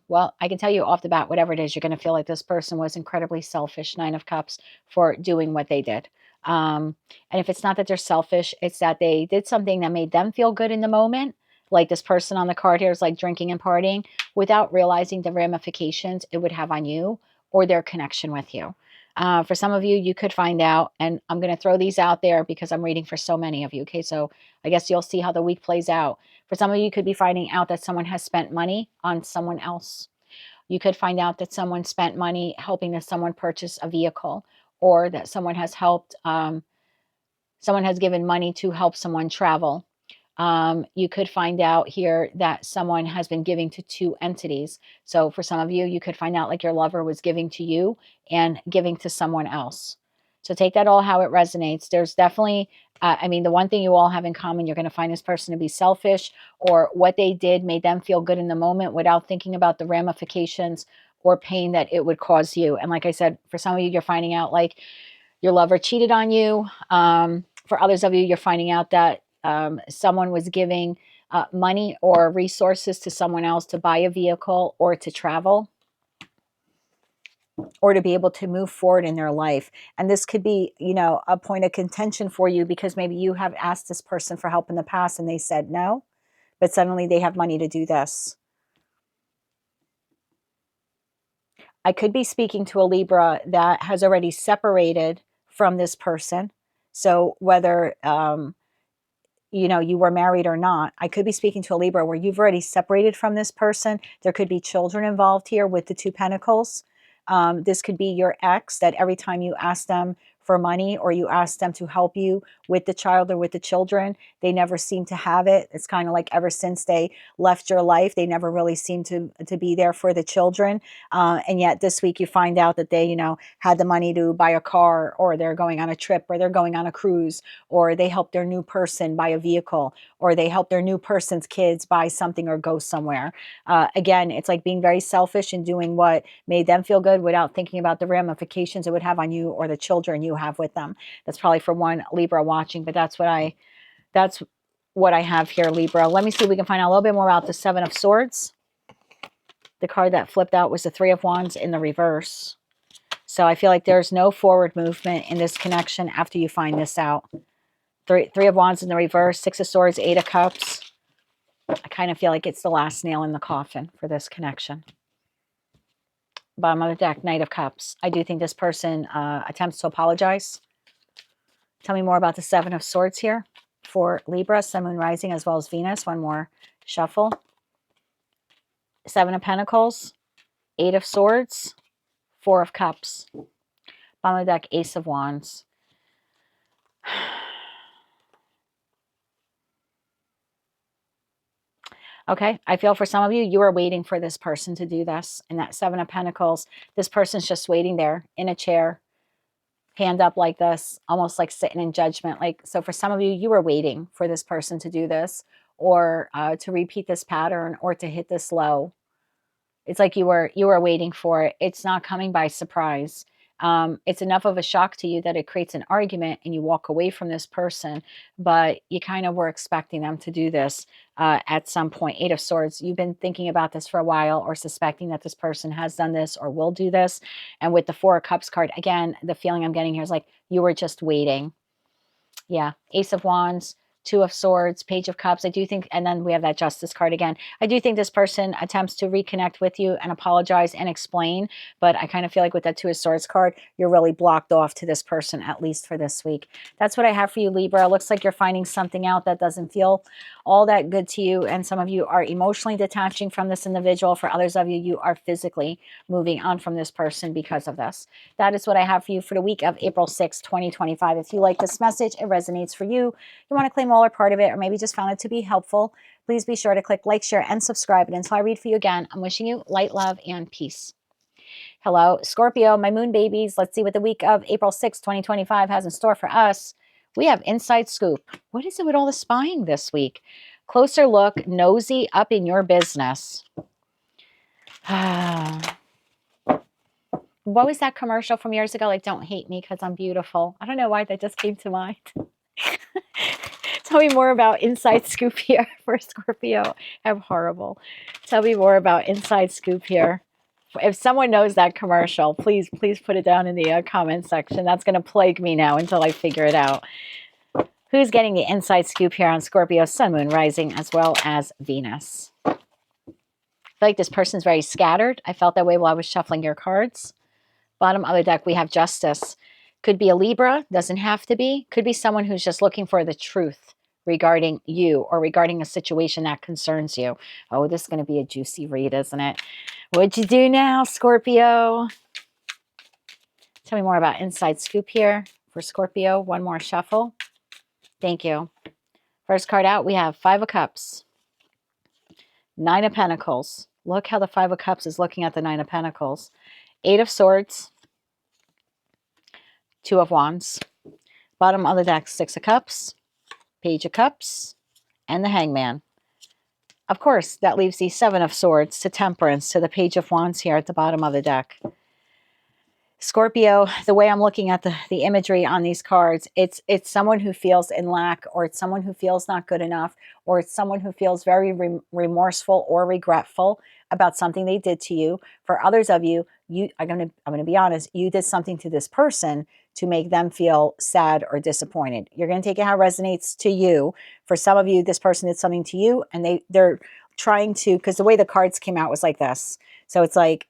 well, I can tell you off the bat, whatever it is, you're going to feel like this person was incredibly selfish, Nine of Cups, for doing what they did. And if it's not that they're selfish, it's that they did something that made them feel good in the moment. Like this person on the card here is like drinking and partying without realizing the ramifications it would have on you or their connection with you. For some of you, you could find out, and I'm going to throw these out there because I'm reading for so many of you. Okay, so I guess you'll see how the week plays out. For some of you, you could be finding out that someone has spent money on someone else. You could find out that someone spent money helping that someone purchase a vehicle, or that someone has helped, someone has given money to help someone travel. You could find out here that someone has been giving to two entities. So for some of you, you could find out like your lover was giving to you and giving to someone else. So take that all how it resonates. There's definitely, I mean, the one thing you all have in common, you're going to find this person to be selfish, or what they did made them feel good in the moment without thinking about the ramifications or pain that it would cause you. And like I said, for some of you, you're finding out like your lover cheated on you. For others of you, you're finding out that someone was giving money or resources to someone else to buy a vehicle or to travel or to be able to move forward in their life. And this could be, you know, a point of contention for you because maybe you have asked this person for help in the past and they said no, but suddenly they have money to do this. I could be speaking to a Libra that has already separated from this person. So whether you know, you were married or not, I could be speaking to a Libra where you've already separated from this person. There could be children involved here with the Two Pentacles. This could be your ex that every time you ask them for money or you ask them to help you with the child or with the children, they never seem to have it. It's kind of like ever since they left your life, they never really seem to be there for the children. And yet this week you find out that they, you know, had the money to buy a car, or they're going on a trip, or they're going on a cruise, or they helped their new person buy a vehicle, or they helped their new person's kids buy something or go somewhere. Again, it's like being very selfish and doing what made them feel good without thinking about the ramifications it would have on you or the children you have with them. That's probably for one Libra watching, but that's what I have here, Libra. Let me see if we can find out a little bit more about the Seven of Swords. The card that flipped out was the Three of Wands in the reverse. So I feel like there's no forward movement in this connection after you find this out. Three of Wands in the reverse, Six of Swords, Eight of Cups. I kind of feel like it's the last nail in the coffin for this connection. Bottom of the deck, Knight of Cups. I do think this person attempts to apologize. Tell me more about the Seven of Swords here for Libra, Sun, Moon, Rising, as well as Venus. One more Shuffle. 7 of Pentacles, 8 of Swords, 4 of Cups. Bottom of the deck, Ace of Wands. Okay, I feel for some of you, you are waiting for this person to do this. And that 7 of Pentacles, this person's just waiting there in a chair, hand up like this, almost like sitting in judgment. Like, so for some of you, you were waiting for this person to do this, or to repeat this pattern, or to hit this low. It's like you were waiting for it. It's not coming by surprise. It's enough of a shock to you that it creates an argument and you walk away from this person, but you kind of were expecting them to do this at some point. 8 of Swords, you've been thinking about this for a while, or suspecting that this person has done this or will do this. And with the 4 of Cups card, again, the feeling I'm getting here is like you were just waiting. Yeah, Ace of Wands, 2 of Swords, Page of Cups. I do think, and then we have that Justice card again. I do think this person attempts to reconnect with you and apologize and explain, but I kind of feel like with that 2 of Swords card, you're really blocked off to this person, at least for this week. That's what I have for you, Libra. It looks like you're finding something out that doesn't feel all that good to you, and some of you are emotionally detaching from this individual. For others of you, you are physically moving on from this person because of this. That is what I have for you for the week of April 6, 2025. If you like this message, it resonates for you, you want to claim all or part of it, or maybe just found it to be helpful, please be sure to click like, share, and subscribe. And until I read for you again, I'm wishing you light, love, and peace. Hello, Scorpio, my moon babies. Let's see what the week of April 6, 2025 has in store for us. We have Inside Scoop. What is it with all the spying this week? Closer look, nosy up in your business. What was that commercial from years ago? Like, don't hate me because I'm beautiful. I don't know why that just came to mind. Tell me more about Inside Scoop here for Scorpio. I'm horrible. Tell me more about Inside Scoop here. If someone knows that commercial, please put it down in the comment section. That's going to plague me now until I figure it out. Who's getting the Inside Scoop here on Scorpio, Sun, Moon, Rising, as well as Venus? I feel like this person's very scattered. I felt that way while I was shuffling your cards. Bottom of the deck, we have Justice. Could be a Libra, doesn't have to be. Could be someone who's just looking for the truth regarding you, or regarding a situation that concerns you. Oh, this is going to be a juicy read, isn't it? What'd you do now, Scorpio? Tell me more about Inside Scoop here for Scorpio. One more shuffle. Thank you. First card out, we have 5 of Cups. 9 of Pentacles. Look how the 5 of Cups is looking at the 9 of Pentacles. 8 of Swords. 2 of Wands. Bottom of the deck, 6 of Cups. Page of Cups, and the Hangman. Of course, that leaves the 7 of Swords to Temperance, to the Page of Wands here at the bottom of the deck. Scorpio, the way I'm looking at the imagery on these cards, it's someone who feels in lack, or it's someone who feels not good enough, or it's someone who feels very remorseful or regretful about something they did to you. For others of you, I'm gonna be honest, you did something to this person to make them feel sad or disappointed. You're going to take it how it resonates to you. For some of you, this person did something to you, and they're trying to, because the way the cards came out was like this. So it's like,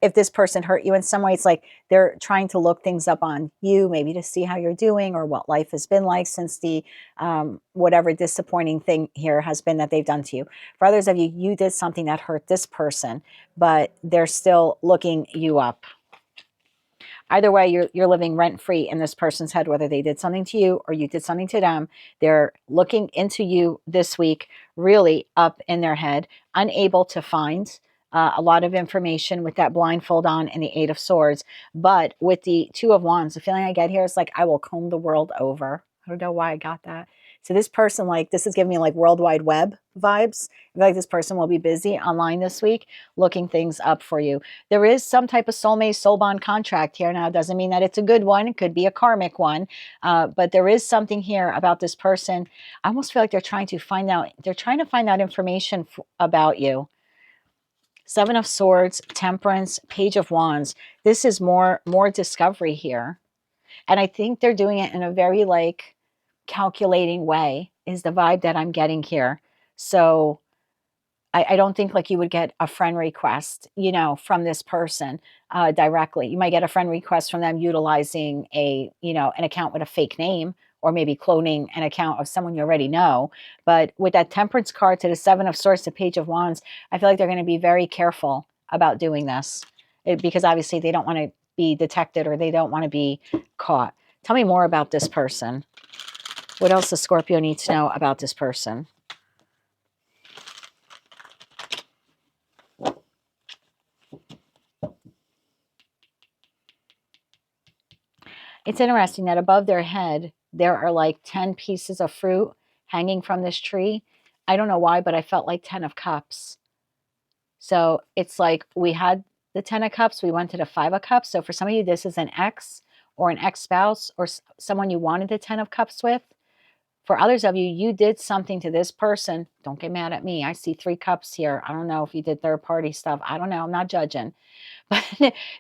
if this person hurt you in some way, it's like they're trying to look things up on you, maybe to see how you're doing, or what life has been like since the whatever disappointing thing here has been that they've done to you. For others of you, you did something that hurt this person, but they're still looking you up. Either way, you're living rent-free in this person's head, whether they did something to you or you did something to them. They're looking into you this week, really up in their head, unable to find a lot of information with that blindfold on and the 8 of Swords. But with the 2 of Wands, the feeling I get here is like, I will comb the world over. I don't know why I got that. So this person, like, this is giving me like World Wide Web vibes. I feel like this person will be busy online this week looking things up for you. There is some type of soulmate, soul bond contract here. Now, it doesn't mean that it's a good one. It could be a karmic one. But there is something here about this person. I almost feel like they're trying to find out information about you. 7 of Swords, Temperance, Page of Wands. This is more discovery here. And I think they're doing it in a very like calculating way, is the vibe that I'm getting here. So I don't think like you would get a friend request, you know, from this person directly. You might get a friend request from them utilizing an account with a fake name, or maybe cloning an account of someone you already know. But with that Temperance card to the Seven of Swords, the Page of Wands, I feel like they're going to be very careful about doing this because obviously they don't want to be detected or they don't want to be caught. Tell me more about this person. What else does Scorpio need to know about this person? It's interesting that above their head, there are like 10 pieces of fruit hanging from this tree. I don't know why, but I felt like 10 of cups. So it's like we had the 10 of cups, we went to the 5 of cups. So for some of you, this is an ex or an ex-spouse or someone you wanted the 10 of cups with. For others of you, you did something to this person. Don't get mad at me. I see 3 cups here. I don't know if you did third party stuff. I don't know. I'm not judging. But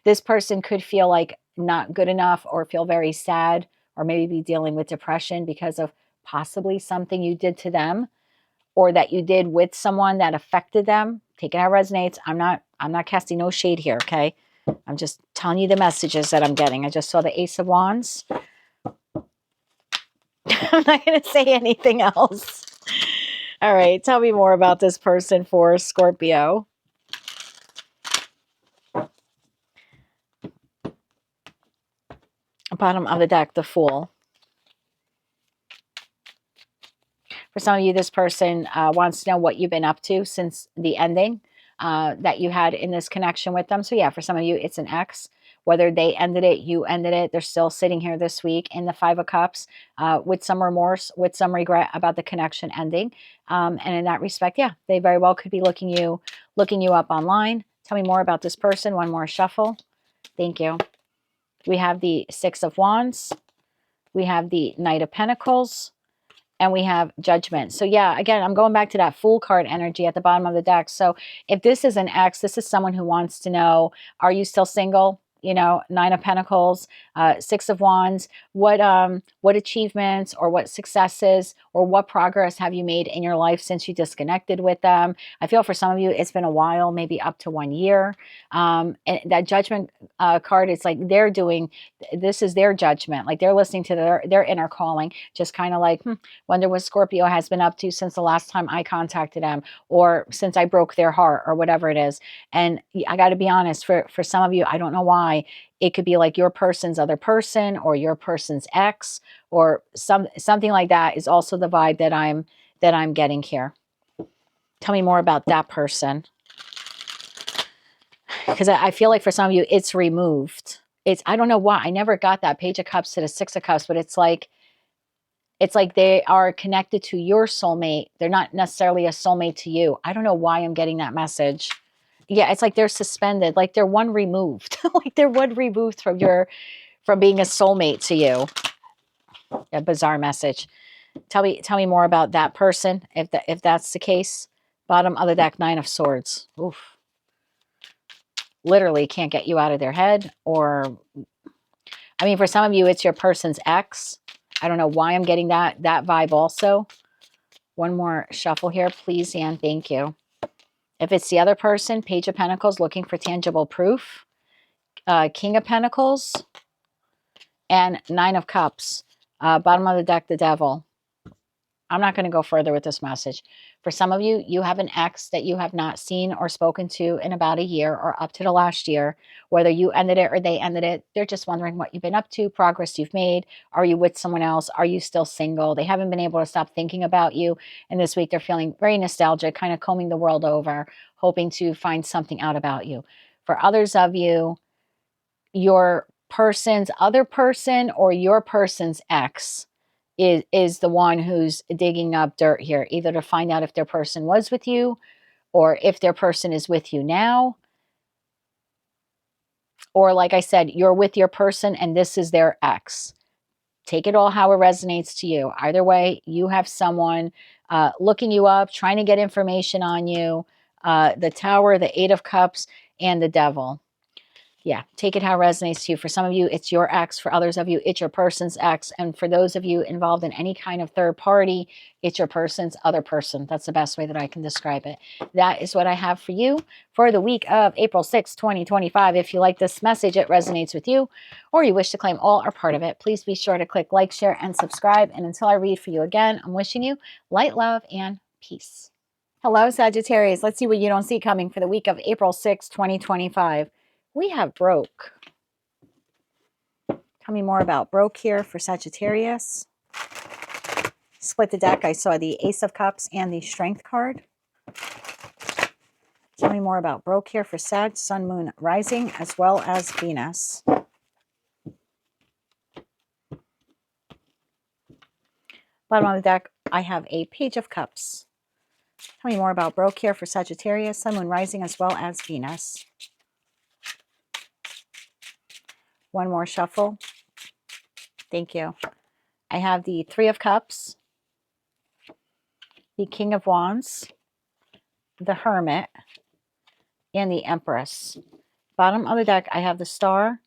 this person could feel like not good enough or feel very sad or maybe be dealing with depression because of possibly something you did to them or that you did with someone that affected them. Take it how it resonates. I'm not casting no shade here, okay? I'm just telling you the messages that I'm getting. I just saw the Ace of Wands. I'm not going to say anything else. All right, tell me more about this person for Scorpio. Bottom of the deck, the Fool. For some of you, this person wants to know what you've been up to since the ending that you had in this connection with them. So yeah, for some of you, it's an ex. Whether they ended it, you ended it, they're still sitting here this week in the 5 of Cups with some remorse, with some regret about the connection ending. And in that respect, yeah, they very well could be looking you up online. Tell me more about this person. One more shuffle. Thank you. We have the 6 of Wands. We have the Knight of Pentacles. And we have Judgment. So yeah, again, I'm going back to that Fool card energy at the bottom of the deck. So if this is an ex, this is someone who wants to know, are you still single? You know, 9 of Pentacles, 6 of Wands. What achievements or what successes or what progress have you made in your life since you disconnected with them? I feel for some of you, it's been a while, maybe up to 1 year. And that Judgment card, it's like they're doing, this is their judgment. Like they're listening to their inner calling, just kind of like, wonder what Scorpio has been up to since the last time I contacted them or since I broke their heart or whatever it is. And I got to be honest, for some of you, I don't know why, it could be like your person's other person or your person's ex or something like that is also the vibe that I'm getting here. Tell me more about that person. Because I feel like for some of you, it's removed. I don't know why. I never got that Page of Cups to the 6 of Cups, but it's like they are connected to your soulmate. They're not necessarily a soulmate to you. I don't know why I'm getting that message. Yeah, it's like they're suspended, like they're one removed. Like they're one removed from being a soulmate to you. A bizarre message. Tell me more about that person, if that's the case. Bottom of the deck, 9 of Swords. Oof. Literally can't get you out of their head. Or, I mean, for some of you, it's your person's ex. I don't know why I'm getting that vibe also. One more shuffle here, please, and thank you. If it's the other person, Page of Pentacles, looking for tangible proof. King of Pentacles and 9 of Cups. Bottom of the deck, the Devil. I'm not going to go further with this message. For some of you, you have an ex that you have not seen or spoken to in about a year or up to the last year. Whether you ended it or they ended it, they're just wondering what you've been up to, progress you've made. Are you with someone else? Are you still single? They haven't been able to stop thinking about you. And this week, they're feeling very nostalgic, kind of combing the world over, hoping to find something out about you. For others of you, your person's other person or your person's ex is the one who's digging up dirt here, either to find out if their person was with you or if their person is with you now. Or like I said, you're with your person and this is their ex. Take it all how it resonates to you. Either way, you have someone looking you up, trying to get information on you. The Tower, the 8 of Cups, and the Devil. Yeah, take it how it resonates to you. For some of you, it's your ex. For others of you, it's your person's ex. And for those of you involved in any kind of third party, it's your person's other person. That's the best way that I can describe it. That is what I have for you for the week of April 6, 2025. If you like this message, it resonates with you, or you wish to claim all or part of it, please be sure to click like, share, and subscribe. And until I read for you again, I'm wishing you light, love, and peace. Hello, Sagittarius. Let's see what you don't see coming for the week of April 6, 2025. We have broke. Tell me more about broke here for Sagittarius. Split the deck. I saw the Ace of Cups and the Strength card. Tell me more about broke here for Sag, Sun, Moon, Rising, as well as Venus. Bottom of the deck, I have a Page of Cups. Tell me more about broke here for Sagittarius, Sun, Moon, Rising, as well as Venus. One more shuffle. Thank you. I have the Three of Cups, the King of Wands, the Hermit, and the Empress. Bottom of the deck, I have the Star,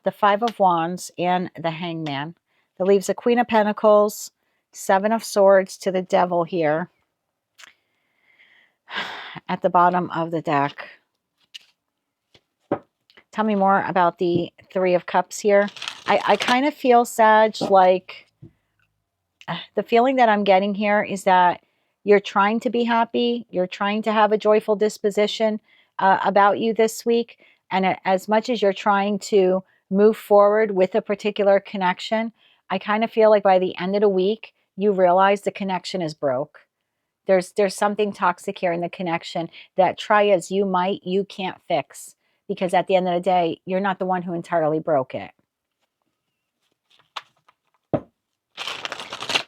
the Five of Wands, and the Hangman. That leaves the Queen of Pentacles, Seven of Swords to the Devil here at the bottom of the deck. Tell me more about the Three of Cups here. I kind of feel, Sag, like the feeling that I'm getting here is that you're trying to be happy. You're trying to have a joyful disposition about you this week. And as much as you're trying to move forward with a particular connection, I kind of feel like by the end of the week, you realize the connection is broke. There's something toxic here in the connection that try as you might, you can't fix. Because at the end of the day, you're not the one who entirely broke it.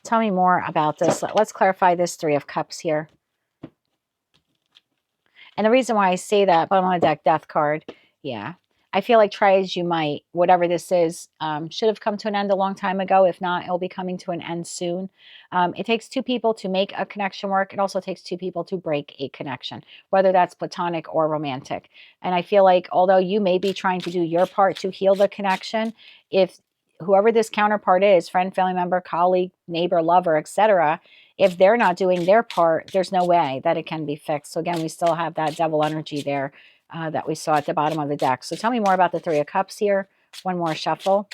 Tell me more about this. Let's clarify this Three of Cups here. And the reason why I say that, bottom of the deck, Death card. Yeah. I feel like try as you might, whatever this is, should have come to an end a long time ago. If not, it'll be coming to an end soon. It takes two people to make a connection work. It also takes two people to break a connection, whether that's platonic or romantic. And I feel like although you may be trying to do your part to heal the connection, if whoever this counterpart is, friend, family member, colleague, neighbor, lover, etc., if they're not doing their part, there's no way that it can be fixed. So again, we still have that devil energy there that we saw at the bottom of the deck. So tell me more about the Three of Cups here. One more shuffle.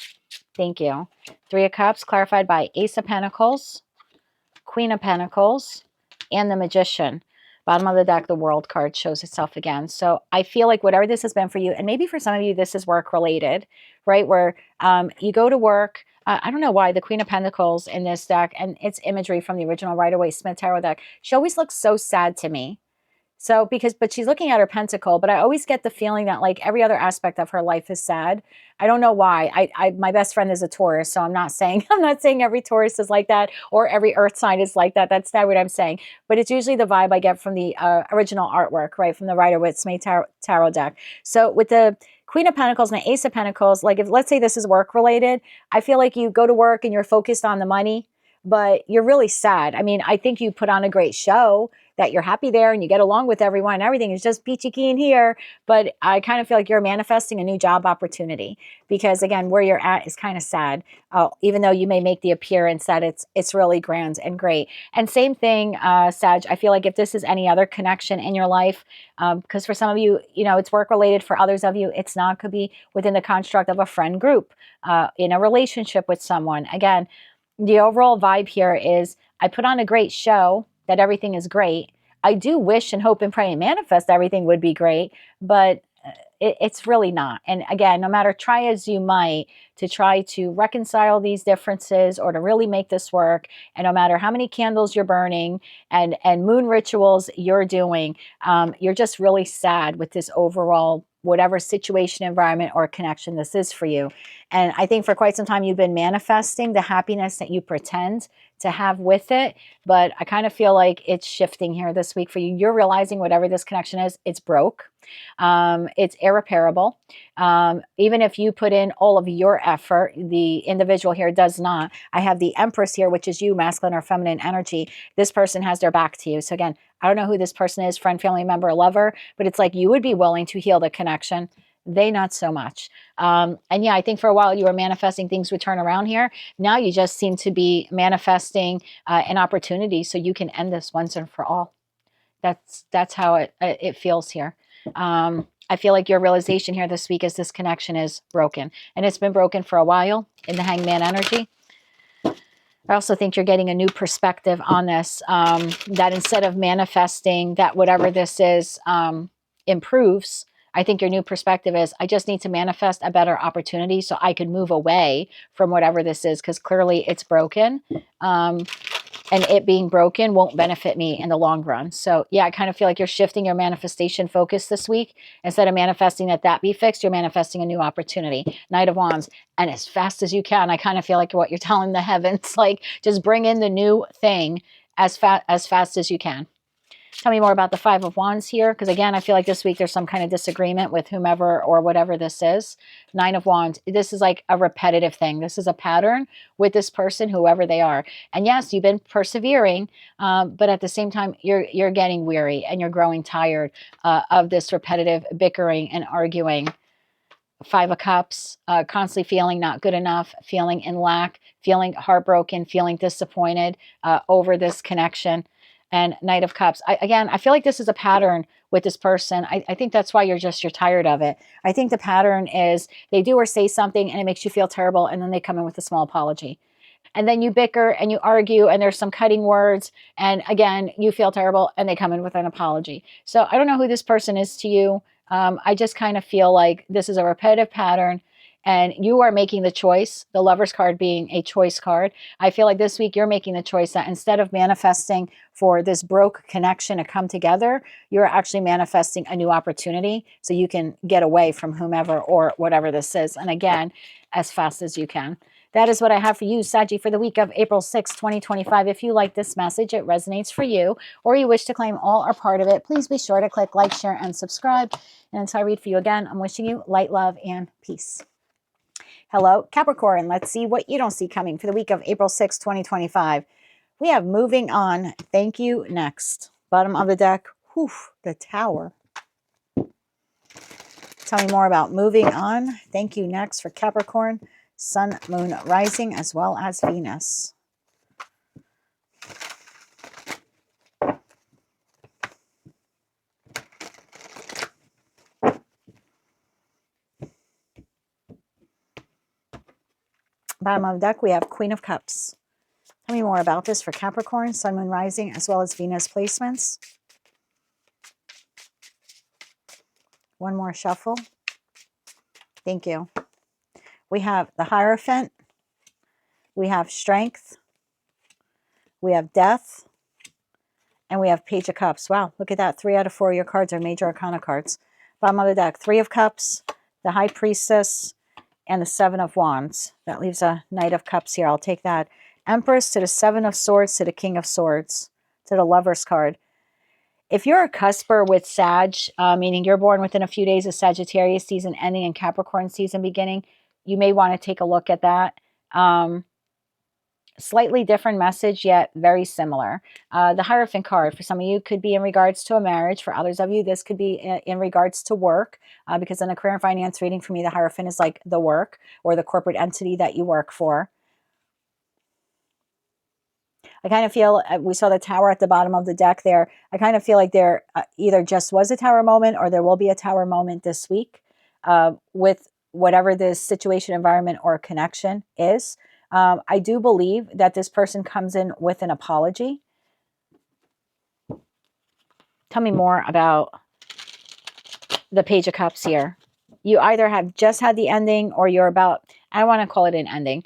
Thank you. Three of Cups clarified by Ace of Pentacles, Queen of Pentacles, and the Magician. Bottom of the deck, the World card shows itself again. So I feel like whatever this has been for you, and maybe for some of you, this is work related, right? Where you go to work. I don't know why the Queen of Pentacles in this deck, and it's imagery from the original Rider-Waite-Smith Tarot deck. She always looks so sad to me. So but she's looking at her pentacle, but I always get the feeling that like every other aspect of her life is sad. I don't know why. My best friend is a Taurus, so I'm not saying every Taurus is like that or every earth sign is like that. That's not what I'm saying. But it's usually the vibe I get from the original artwork, right? From the Rider-Waite-Smith Tarot deck. So with the Queen of Pentacles and the Ace of Pentacles, like if let's say this is work related, I feel like you go to work and you're focused on the money, but you're really sad. I mean, I think you put on a great show, that you're happy there and you get along with everyone and everything is just peachy keen here. But I kind of feel like you're manifesting a new job opportunity because again, where you're at is kind of sad. Even though you may make the appearance that it's really grand and great. And same thing, Sag, I feel like if this is any other connection in your life, because for some of you, you know, it's work related. For others of you, it's not. Could be within the construct of a friend group, in a relationship with someone. Again, the overall vibe here is I put on a great show, that everything is great. I do wish and hope and pray and manifest everything would be great, but it's really not. And again, no matter try as you might to try to reconcile these differences or to really make this work, and no matter how many candles you're burning and moon rituals you're doing, you're just really sad with this overall whatever situation, environment, or connection this is for you. And I think for quite some time you've been manifesting the happiness that you pretend to have with it, but I kind of feel like it's shifting here this week for you. You're realizing whatever this connection is, it's broke. It's irreparable. Even if you put in all of your effort, the individual here does not. I have the Empress here, which is you, masculine or feminine energy. This person has their back to you. So again, I don't know who this person is, friend, family member, lover, but it's like you would be willing to heal the connection. They not so much. And yeah, I think for a while you were manifesting things would turn around here. Now you just seem to be manifesting an opportunity so you can end this once and for all. That's how it feels here. I feel like your realization here this week is this connection is broken, and it's been broken for a while in the Hangman energy. I also think you're getting a new perspective on this, that instead of manifesting that whatever this is improves, I think your new perspective is, I just need to manifest a better opportunity so I can move away from whatever this is, because clearly it's broken. And it being broken won't benefit me in the long run. So yeah, I kind of feel like you're shifting your manifestation focus this week. Instead of manifesting that be fixed, you're manifesting a new opportunity. Knight of Wands. And as fast as you can, I kind of feel like what you're telling the heavens, like just bring in the new thing as fast as you can. Tell me more about the Five of Wands here, because again, I feel like this week there's some kind of disagreement with whomever or whatever this is. Nine of Wands. This is like a repetitive thing. This is a pattern with this person, whoever they are. And yes, you've been persevering, but at the same time, you're getting weary and you're growing tired of this repetitive bickering and arguing. Five of Cups, constantly feeling not good enough, feeling in lack, feeling heartbroken, feeling disappointed over this connection. And Knight of Cups. Again, I feel like this is a pattern with this person. I think that's why you're tired of it. I think the pattern is they do or say something and it makes you feel terrible, and then they come in with a small apology. And then you bicker and you argue and there's some cutting words, and again, you feel terrible and they come in with an apology. So I don't know who this person is to you. I just kind of feel like this is a repetitive pattern and you are making the choice, the Lover's card being a choice card. I feel like this week you're making the choice that instead of manifesting for this broke connection to come together, you're actually manifesting a new opportunity so you can get away from whomever or whatever this is. And again, as fast as you can. That is what I have for you, Saggy, for the week of April 6, 2025. If you like this message, it resonates for you, or you wish to claim all or part of it, please be sure to click like, share, and subscribe. And until I read for you again, I'm wishing you light, love, and peace. Hello, Capricorn. Let's see what you don't see coming for the week of April 6, 2025. We have moving on. Thank you. Next. Bottom of the deck. Whew, the Tower. Tell me more about moving on. Thank you. Next for Capricorn. Sun, Moon, Rising, as well as Venus. Bottom of the deck, we have Queen of Cups. Tell me more about this for Capricorn, Sun, Moon, Rising, as well as Venus placements. One more shuffle. Thank you. We have the Hierophant. We have Strength. We have Death. And we have Page of Cups. Wow, look at that. 3 out of 4 of your cards are major arcana cards. Bottom of the deck, 3 of Cups, the High Priestess, and the 7 of Wands. That leaves a Knight of Cups here. I'll take that. Empress to the 7 of Swords to the King of Swords to the Lover's card. If you're a cusper with Sag, meaning you're born within a few days of Sagittarius season ending and Capricorn season beginning, you may want to take a look at that. Slightly different message, yet very similar. The Hierophant card, for some of you, could be in regards to a marriage. For others of you, this could be in regards to work, because in a career and finance reading, for me, the Hierophant is like the work or the corporate entity that you work for. I kind of feel, we saw the Tower at the bottom of the deck there. I kind of feel like there either just was a Tower moment or there will be a Tower moment this week with whatever this situation, environment, or connection is. I do believe that this person comes in with an apology. Tell me more about the Page of Cups here. You either have just had the ending or you're about, I don't want to call it an ending.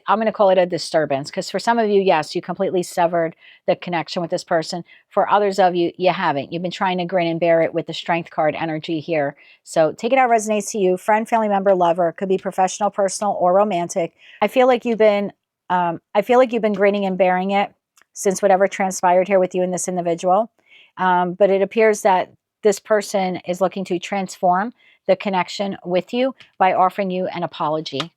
I'm going to call it a disturbance, because for some of you, yes, you completely severed the connection with this person. For others of you, you haven't. You've been trying to grin and bear it with the Strength card energy here. So take it how it resonates to you. Friend, family member, lover, could be professional, personal, or romantic. I feel like you've been grinning and bearing it since whatever transpired here with you and this individual. But it appears that this person is looking to transform the connection with you by offering you an apology.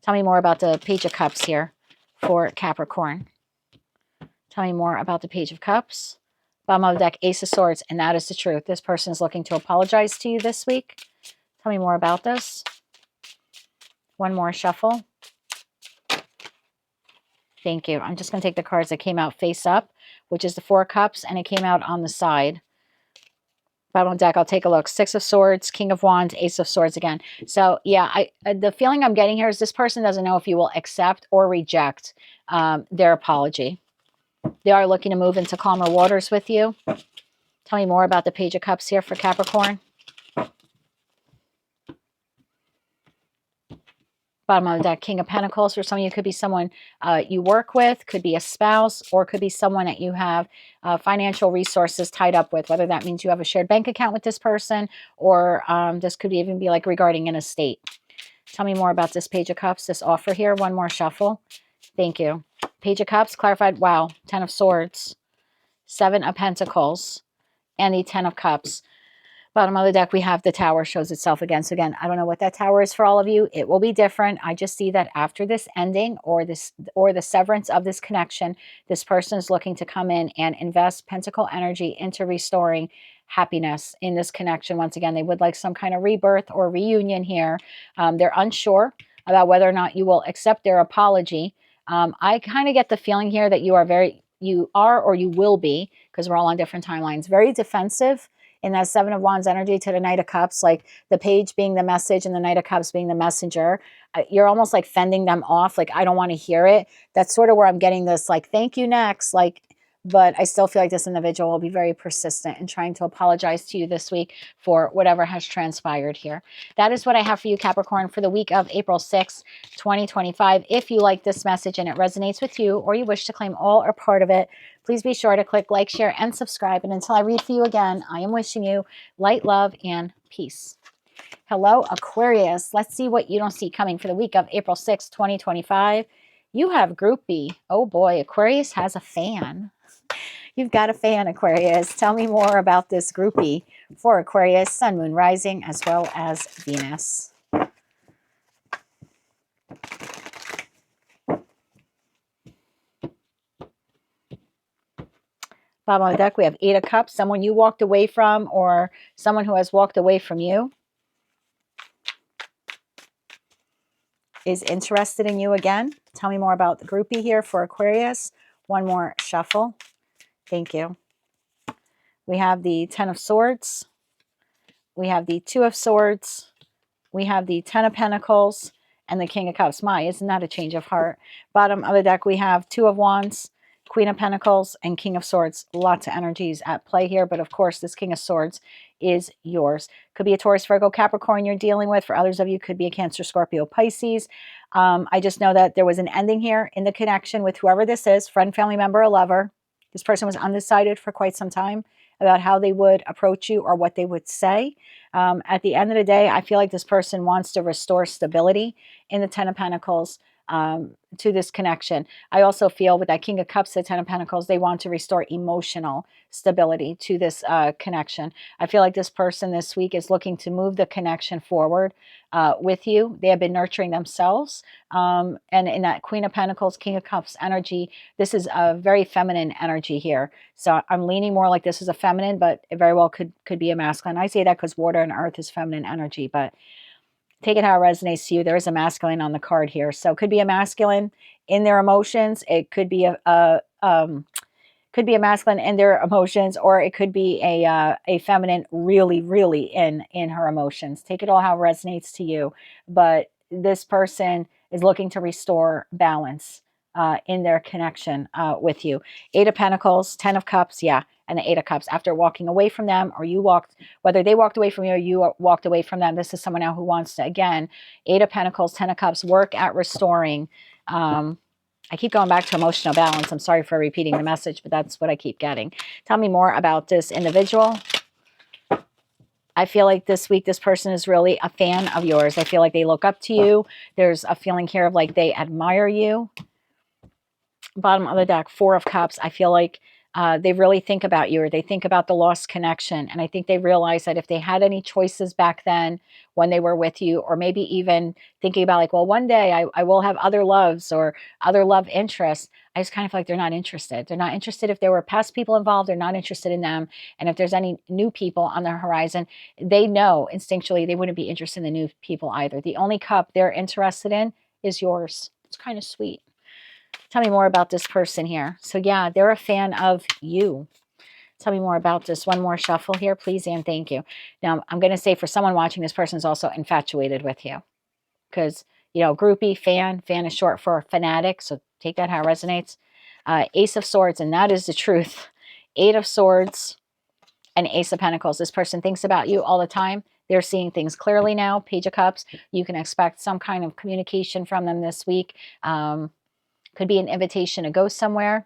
Tell me more about the Page of Cups here for Capricorn. Tell me more about the Page of Cups. Bottom of the deck, Ace of Swords, and that is the truth. This person is looking to apologize to you this week. Tell me more about this. One more shuffle. Thank you. I'm just going to take the cards that came out face up, which is the Four of Cups, and it came out on the side. Bottom of the deck, I'll take a look. Six of Swords, King of Wands, Ace of Swords again. So, yeah, the feeling I'm getting here is this person doesn't know if you will accept or reject their apology. They are looking to move into calmer waters with you. Tell me more about the Page of Cups here for Capricorn. Bottom of the deck, King of Pentacles. For some of you, could be someone you work with, could be a spouse, or could be someone that you have financial resources tied up with, whether that means you have a shared bank account with this person, or this could even be like regarding an estate. Tell me more about this Page of Cups, this offer here. One more shuffle. Thank you. Page of Cups, clarified. Wow. 10 of Swords, 7 of Pentacles, and the 10 of Cups. Bottom of the deck, we have the Tower shows itself again. So again, I don't know what that Tower is for all of you. It will be different. I just see that after this ending or the severance of this connection, this person is looking to come in and invest Pentacle energy into restoring happiness in this connection. Once again, they would like some kind of rebirth or reunion here. They're unsure about whether or not you will accept their apology. I kind of get the feeling here that you are or you will be, because we're all on different timelines, very defensive in that Seven of Wands energy to the Knight of Cups, like the Page being the message and the Knight of Cups being the messenger. You're almost like fending them off. Like, I don't want to hear it. That's sort of where I'm getting this, like, thank you next. Like, but I still feel like this individual will be very persistent in trying to apologize to you this week for whatever has transpired here. That is what I have for you, Capricorn, for the week of April 6th, 2025. If you like this message and it resonates with you, or you wish to claim all or part of it, please be sure to click like, share, and subscribe. And until I read for you again, I am wishing you light, love, and peace. Hello, Aquarius. Let's see what you don't see coming for the week of April 6th, 2025. You have Group B. Oh boy, Aquarius has a fan. You've got a fan, Aquarius. Tell me more about this groupie for Aquarius, Sun, Moon, Rising, as well as Venus. Bottom of the deck, we have Eight of Cups, someone you walked away from or someone who has walked away from you is interested in you again. Tell me more about the groupie here for Aquarius. One more shuffle. Thank you. We have the 10 of Swords. We have the 2 of Swords. We have the 10 of Pentacles and the King of Cups. My, isn't that a change of heart? Bottom of the deck, we have 2 of Wands, Queen of Pentacles, and King of Swords. Lots of energies at play here, but of course, this King of Swords is yours. Could be a Taurus, Virgo, Capricorn you're dealing with. For others of you, could be a Cancer, Scorpio, Pisces. I just know that there was an ending here in the connection with whoever this is, friend, family member, or lover. This person was undecided for quite some time about how they would approach you or what they would say. At the end of the day, I feel like this person wants to restore stability in the 10 of Pentacles to this connection. I also feel with that King of Cups, the 10 of Pentacles, they want to restore emotional stability to this connection. I feel like this person this week is looking to move the connection forward with you. They have been nurturing themselves. And in that Queen of Pentacles, King of Cups energy, this is a very feminine energy here. So I'm leaning more like this is a feminine, but it very well could be a masculine. I say that because water and earth is feminine energy, but take it how it resonates to you. There is a masculine on the card here. So it could be a masculine in their emotions. It could be a masculine in their emotions, or it could be a feminine really, really in her emotions. Take it all how it resonates to you. But this person is looking to restore balance in their connection with you. 8 of Pentacles, 10 of Cups, yeah, and the 8 of Cups. After walking away from them, or whether they walked away from you or you walked away from them, this is someone now who wants to, again, 8 of Pentacles, 10 of Cups, work at restoring. I keep going back to emotional balance. I'm sorry for repeating the message, but that's what I keep getting. Tell me more about this individual. I feel like this week, this person is really a fan of yours. I feel like they look up to you. There's a feeling here of like they admire you. Bottom of the deck, 4 of Cups. I feel like They really think about you, or they think about the lost connection. And I think they realize that if they had any choices back then when they were with you, or maybe even thinking about like, well, one day I will have other loves or other love interests, I just kind of feel like they're not interested. They're not interested if there were past people involved. They're not interested in them. And if there's any new people on the horizon, they know instinctually they wouldn't be interested in the new people either. The only cup they're interested in is yours. It's kind of sweet. Tell me more about this person here. So yeah, they're a fan of you. Tell me more about this. One more shuffle here, please, and thank you. Now, I'm going to say for someone watching, this person is also infatuated with you. Because, you know, groupie, fan is short for fanatic. So take that how it resonates. Ace of Swords, and that is the truth. 8 of Swords and Ace of Pentacles. This person thinks about you all the time. They're seeing things clearly now. Page of Cups. You can expect some kind of communication from them this week. Could be an invitation to go somewhere.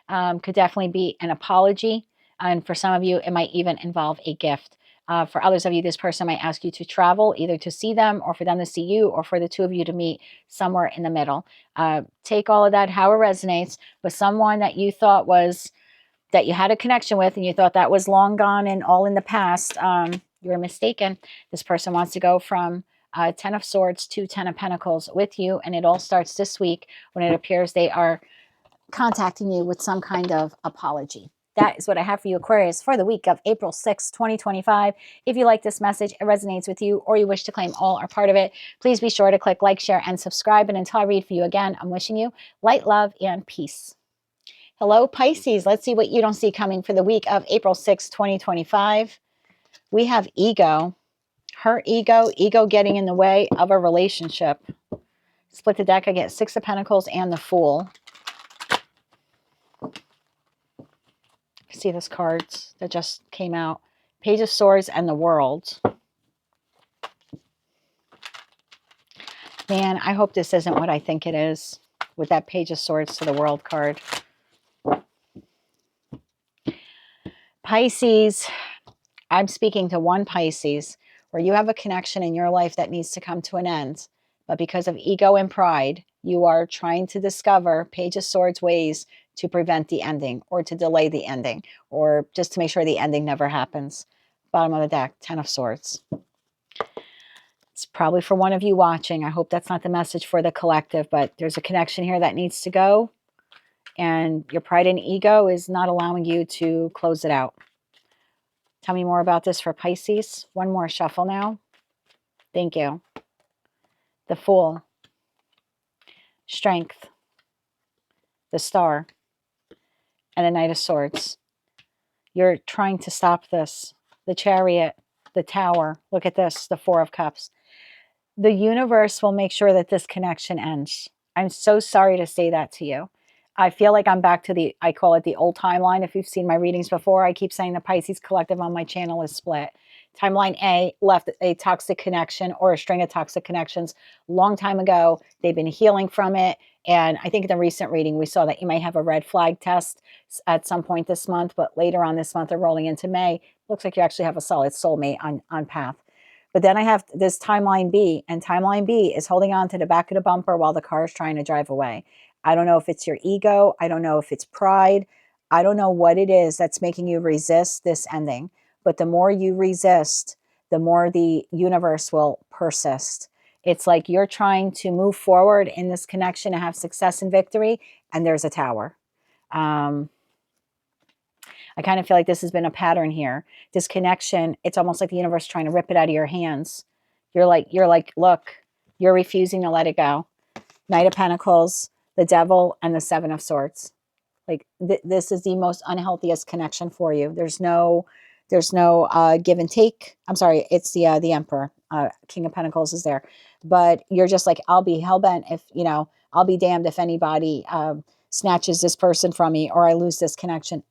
Could definitely be an apology. And for some of you, it might even involve a gift. For others of you, this person might ask you to travel, either to see them or for them to see you, or for the two of you to meet somewhere in the middle. Take all of that how it resonates. With someone that you thought was, that you had a connection with, and you thought that was long gone and all in the past, you're mistaken. This person wants to go from 10 of Swords to 10 of Pentacles with you, and it all starts this week when it appears they are contacting you with some kind of apology. That is what I have for you, Aquarius, for the week of April 6, 2025. If you like this message, it resonates with you, or you wish to claim all or part of it, please be sure to click like, share, and subscribe. And until I read for you again, I'm wishing you light, love, and peace. Hello, Pisces. Let's see what you don't see coming for the week of April 6, 2025. We have ego. Her ego getting in the way of a relationship. Split the deck, I get 6 of Pentacles and the Fool. See those cards that just came out. Page of Swords and the World. Man, I hope this isn't what I think it is with that Page of Swords to the World card. Pisces, I'm speaking to one Pisces where you have a connection in your life that needs to come to an end. But because of ego and pride, you are trying to discover Page of Swords ways to prevent the ending, or to delay the ending, or just to make sure the ending never happens. Bottom of the deck, 10 of Swords. It's probably for one of you watching. I hope that's not the message for the collective, but there's a connection here that needs to go. And your pride and ego is not allowing you to close it out. Tell me more about this for Pisces. One more shuffle now. Thank you. The Fool. Strength. The Star. And the Knight of Swords. You're trying to stop this. The Chariot. The Tower. Look at this. The 4 of Cups. The universe will make sure that this connection ends. I'm so sorry to say that to you. I feel like I'm back to I call it the old timeline. If you've seen my readings before, I keep saying the Pisces collective on my channel is split. Timeline A left a toxic connection or a string of toxic connections long time ago. They've been healing from it. And I think in the recent reading, we saw that you may have a red flag test at some point this month, but later on this month or rolling into May, looks like you actually have a solid soulmate on path. But then I have this timeline B, and timeline B is holding on to the back of the bumper while the car is trying to drive away. I don't know if it's your ego. I don't know if it's pride. I don't know what it is that's making you resist this ending. But the more you resist, the more the universe will persist. It's like you're trying to move forward in this connection and have success and victory, and there's a tower. I kind of feel like this has been a pattern here. This connection, it's almost like the universe trying to rip it out of your hands. You're like, look, you're refusing to let it go. Knight of Pentacles, the Devil, and the 7 of Swords. Like this is the most unhealthiest connection for you. There's no give and take. I'm sorry, it's the Emperor. King of Pentacles is there. But you're just like, I'll be hellbent if, I'll be damned if anybody snatches this person from me or I lose this connection.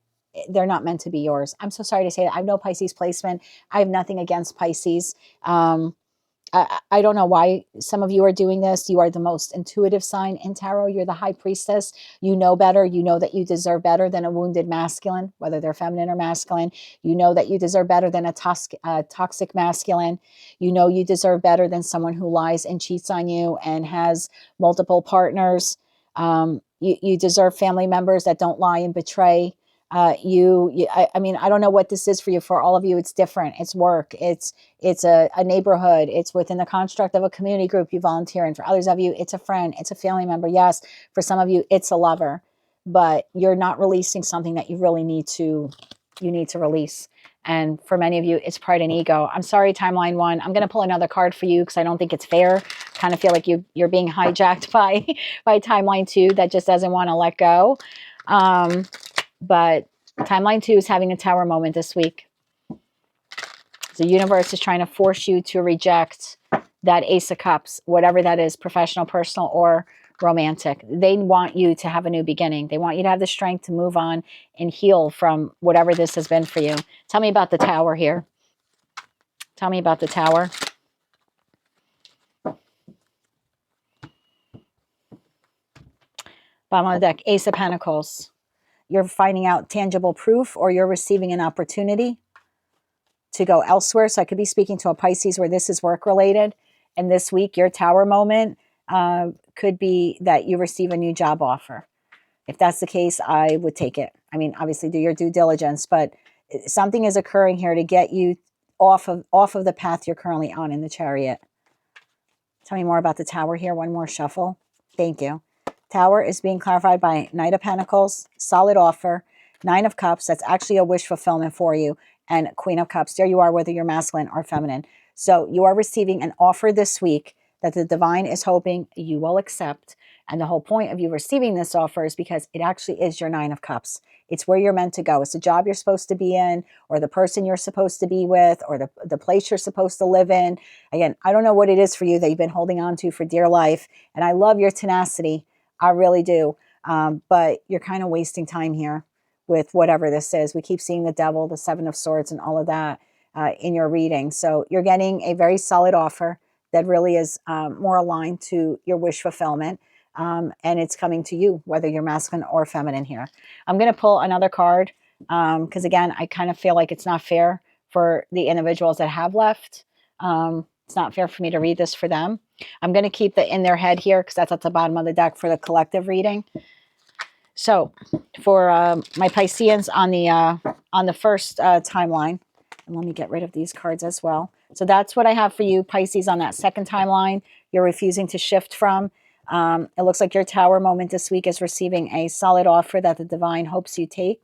They're not meant to be yours. I'm so sorry to say that. I have no Pisces placement. I have nothing against Pisces. I don't know why some of you are doing this. You are the most intuitive sign in tarot. You're the high priestess. You know better. You know that you deserve better than a wounded masculine, whether they're feminine or masculine. You know that you deserve better than a toxic masculine. You know you deserve better than someone who lies and cheats on you and has multiple partners. You deserve family members that don't lie and betray. I mean, I don't know what this is for you. For all of you, it's different. It's work. It's a neighborhood. It's within the construct of a community group you volunteer in. For others of you, it's a friend. It's a family member. Yes. For some of you, it's a lover. But you're not releasing something that you really need to release. And for many of you, it's pride and ego. I'm sorry, timeline one. I'm going to pull another card for you because I don't think it's fair. Kind of feel like you're being hijacked by timeline two that just doesn't want to let go. But timeline two is having a tower moment this week. The universe is trying to force you to reject that Ace of Cups, whatever that is, professional, personal, or romantic. They want you to have a new beginning. They want you to have the strength to move on and heal from whatever this has been for you. Tell me about the tower here. Tell me about the tower. Bottom of the deck, Ace of Pentacles. You're finding out tangible proof, or you're receiving an opportunity to go elsewhere. So I could be speaking to a Pisces where this is work related. And this week, your tower moment could be that you receive a new job offer. If that's the case, I would take it. I mean, obviously do your due diligence, but something is occurring here to get you off of the path you're currently on in the Chariot. Tell me more about the tower here. One more shuffle. Thank you. Tower is being clarified by Knight of Pentacles, solid offer, Nine of Cups. That's actually a wish fulfillment for you. And Queen of Cups. There you are, whether you're masculine or feminine. So you are receiving an offer this week that the divine is hoping you will accept. And the whole point of you receiving this offer is because it actually is your Nine of Cups. It's where you're meant to go. It's the job you're supposed to be in, or the person you're supposed to be with, or the place you're supposed to live in. Again, I don't know what it is for you that you've been holding on to for dear life. And I love your tenacity. I really do. But you're kind of wasting time here with whatever this is. We keep seeing the devil, the Seven of Swords, and all of that in your reading. So you're getting a very solid offer that really is more aligned to your wish fulfillment. And it's coming to you, whether you're masculine or feminine here. I'm going to pull another card because, again, I kind of feel like it's not fair for the individuals that have left. It's not fair for me to read this for them. I'm going to keep the in their head here because that's at the bottom of the deck for the collective reading. So for my Pisceans on the first timeline, and let me get rid of these cards as well. So that's what I have for you, Pisces, on that second timeline you're refusing to shift from. It looks like your tower moment this week is receiving a solid offer that the divine hopes you take.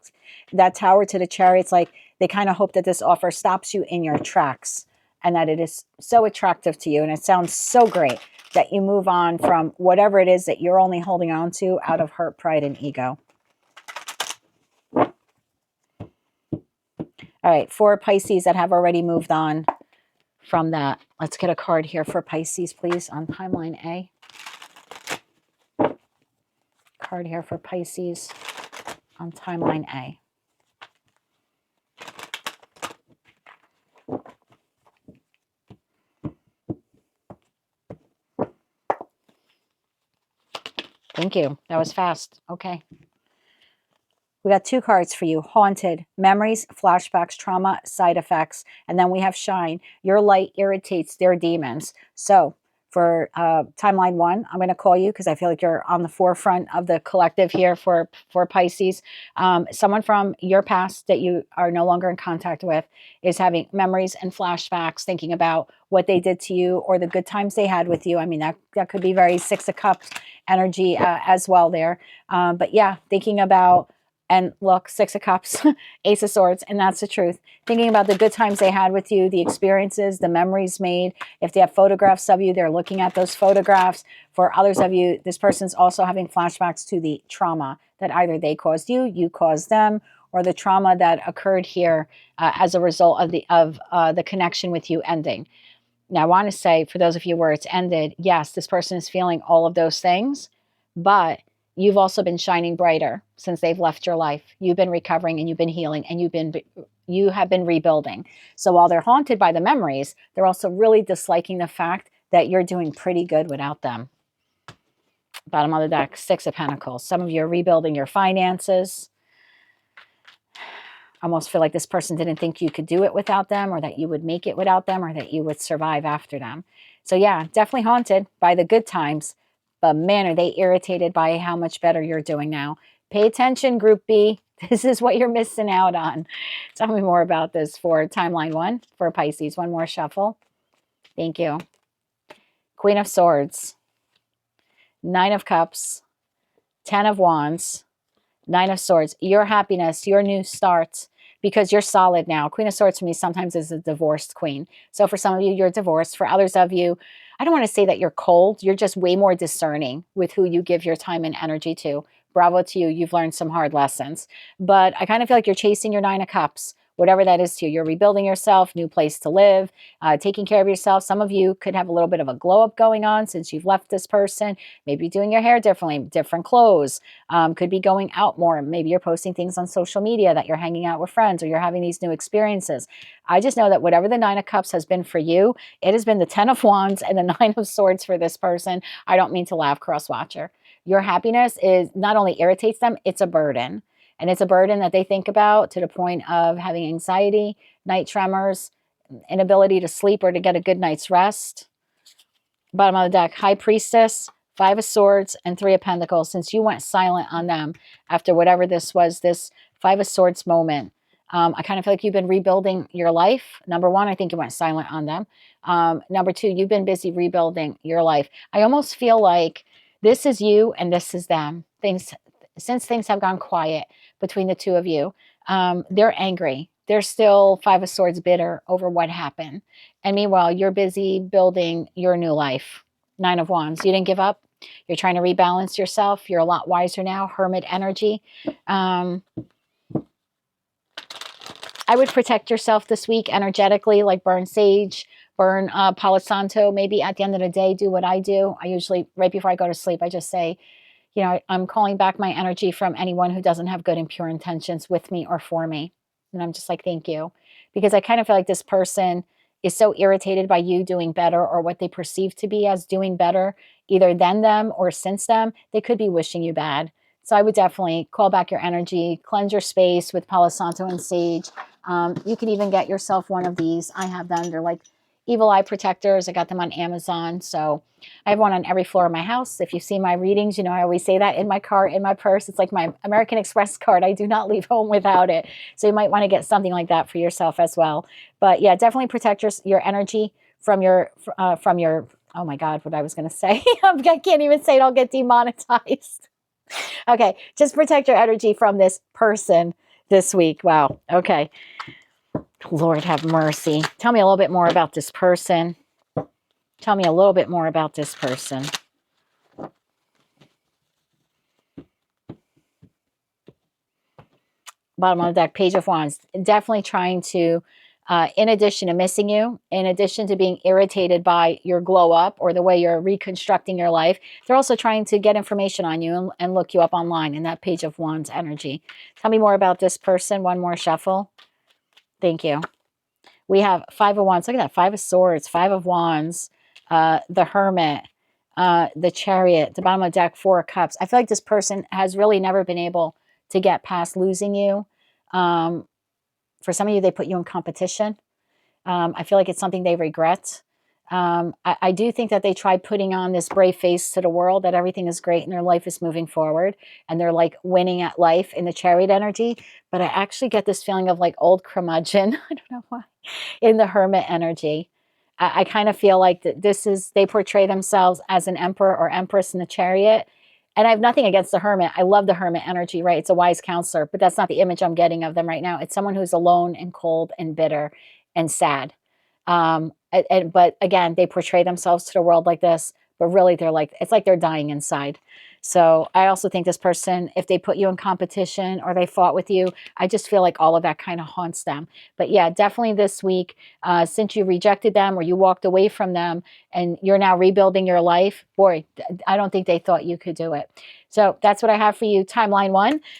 That tower to the Chariot, it's like they kind of hope that this offer stops you in your tracks and that it is so attractive to you. And it sounds so great that you move on from whatever it is that you're only holding on to out of hurt, pride, and ego. All right, for Pisces that have already moved on from that, let's get a card here for Pisces, please, on timeline A. Card here for Pisces on timeline A. Thank you. That was fast. Okay. We got two cards for you. Haunted, memories, flashbacks, trauma, side effects. And then we have shine. Your light irritates their demons. So for timeline one, I'm going to call you because I feel like you're on the forefront of the collective here for Pisces. Someone from your past that you are no longer in contact with is having memories and flashbacks, thinking about what they did to you or the good times they had with you. I mean, that could be very Six of Cups energy as well there. But yeah, thinking about, and look, Six of Cups, Ace of Swords, and that's the truth. Thinking about the good times they had with you, the experiences, the memories made. If they have photographs of you, they're looking at those photographs. For others of you, this person's also having flashbacks to the trauma that either they caused you, you caused them, or the trauma that occurred here as a result of the connection with you ending. Now, I want to say, for those of you where it's ended, yes, this person is feeling all of those things, but you've also been shining brighter since they've left your life. You've been recovering and you've been healing and you have been rebuilding. So while they're haunted by the memories, they're also really disliking the fact that you're doing pretty good without them. Bottom of the deck, Six of Pentacles. Some of you are rebuilding your finances. I almost feel like this person didn't think you could do it without them, or that you would make it without them, or that you would survive after them. So yeah, definitely haunted by the good times. But man, are they irritated by how much better you're doing now. Pay attention, Group B. This is what you're missing out on. Tell me more about this for timeline 1 for Pisces. One more shuffle. Thank you. Queen of Swords, 9 of Cups, 10 of Wands, 9 of Swords. Your happiness, your new start, because you're solid now. Queen of Swords for me sometimes is a divorced queen. So for some of you, you're divorced. For others of you, I don't want to say that you're cold. You're just way more discerning with who you give your time and energy to. Bravo to you. You've learned some hard lessons. But I kind of feel like you're chasing your 9 of Cups, whatever that is to you. You're rebuilding yourself, new place to live, taking care of yourself. Some of you could have a little bit of a glow up going on since you've left this person. Maybe doing your hair differently, different clothes. Could be going out more. Maybe you're posting things on social media that you're hanging out with friends or you're having these new experiences. I just know that whatever the 9 of Cups has been for you, it has been the 10 of Wands and the 9 of Swords for this person. I don't mean to laugh, cross watcher. Your happiness is not only irritates them, it's a burden. And it's a burden that they think about to the point of having anxiety, night tremors, inability to sleep or to get a good night's rest. Bottom of the deck, High Priestess, 5 of Swords, and 3 of Pentacles. Since you went silent on them after whatever this was, this 5 of Swords moment, I kind of feel like you've been rebuilding your life. Number 1, I think you went silent on them. Number 2, you've been busy rebuilding your life. I almost feel like this is you and this is them. Since things have gone quiet between the two of you, they're angry. They're still 5 of Swords bitter over what happened. And meanwhile, you're busy building your new life. 9 of Wands. You didn't give up. You're trying to rebalance yourself. You're a lot wiser now. Hermit energy. I would protect yourself this week energetically, like burn sage, burn Palo Santo. Maybe at the end of the day, do what I do. I usually, right before I go to sleep, I just say, you know, I'm calling back my energy from anyone who doesn't have good and pure intentions with me or for me. And I'm just like, thank you. Because I kind of feel like this person is so irritated by you doing better or what they perceive to be as doing better, either than them or since them. They could be wishing you bad. So I would definitely call back your energy, cleanse your space with Palo Santo and sage. You can even get yourself one of these. I have them. They're like evil eye protectors. I got them on Amazon. So I have one on every floor of my house. If you see my readings, you know, I always say that in my car, in my purse. It's like my American Express card. I do not leave home without it. So you might want to get something like that for yourself as well. But yeah, definitely protect your energy from your, oh my God, what I was going to say. I can't even say it. I'll get demonetized. Okay. Just protect your energy from this person this week. Wow. Okay. Lord have mercy. Tell me a little bit more about this person. Tell me a little bit more about this person. Bottom of the deck, Page of Wands. Definitely trying to, in addition to missing you, in addition to being irritated by your glow up or the way you're reconstructing your life, they're also trying to get information on you and look you up online in that Page of Wands energy. Tell me more about this person. One more shuffle. Thank you. We have 5 of Wands. Look at that. 5 of Swords, 5 of Wands, the Hermit, the Chariot, the bottom of the deck, 4 of Cups. I feel like this person has really never been able to get past losing you. For some of you, they put you in competition. I feel like it's something they regret. I do think that they tried putting on this brave face to the world that everything is great and their life is moving forward and they're like winning at life in the Chariot energy. But I actually get this feeling of like old curmudgeon. I don't know why. In the Hermit energy. I kind of feel like that they portray themselves as an emperor or empress in the Chariot. And I have nothing against the Hermit. I love the Hermit energy, right? It's a wise counselor, but that's not the image I'm getting of them right now. It's someone who's alone and cold and bitter and sad. But again, they portray themselves to the world like this, but really they're like, it's like they're dying inside. So I also think this person, if they put you in competition or they fought with you, I just feel like all of that kind of haunts them. But yeah, definitely this week, since you rejected them or you walked away from them and you're now rebuilding your life, boy, I don't think they thought you could do it. So that's what I have for you, timeline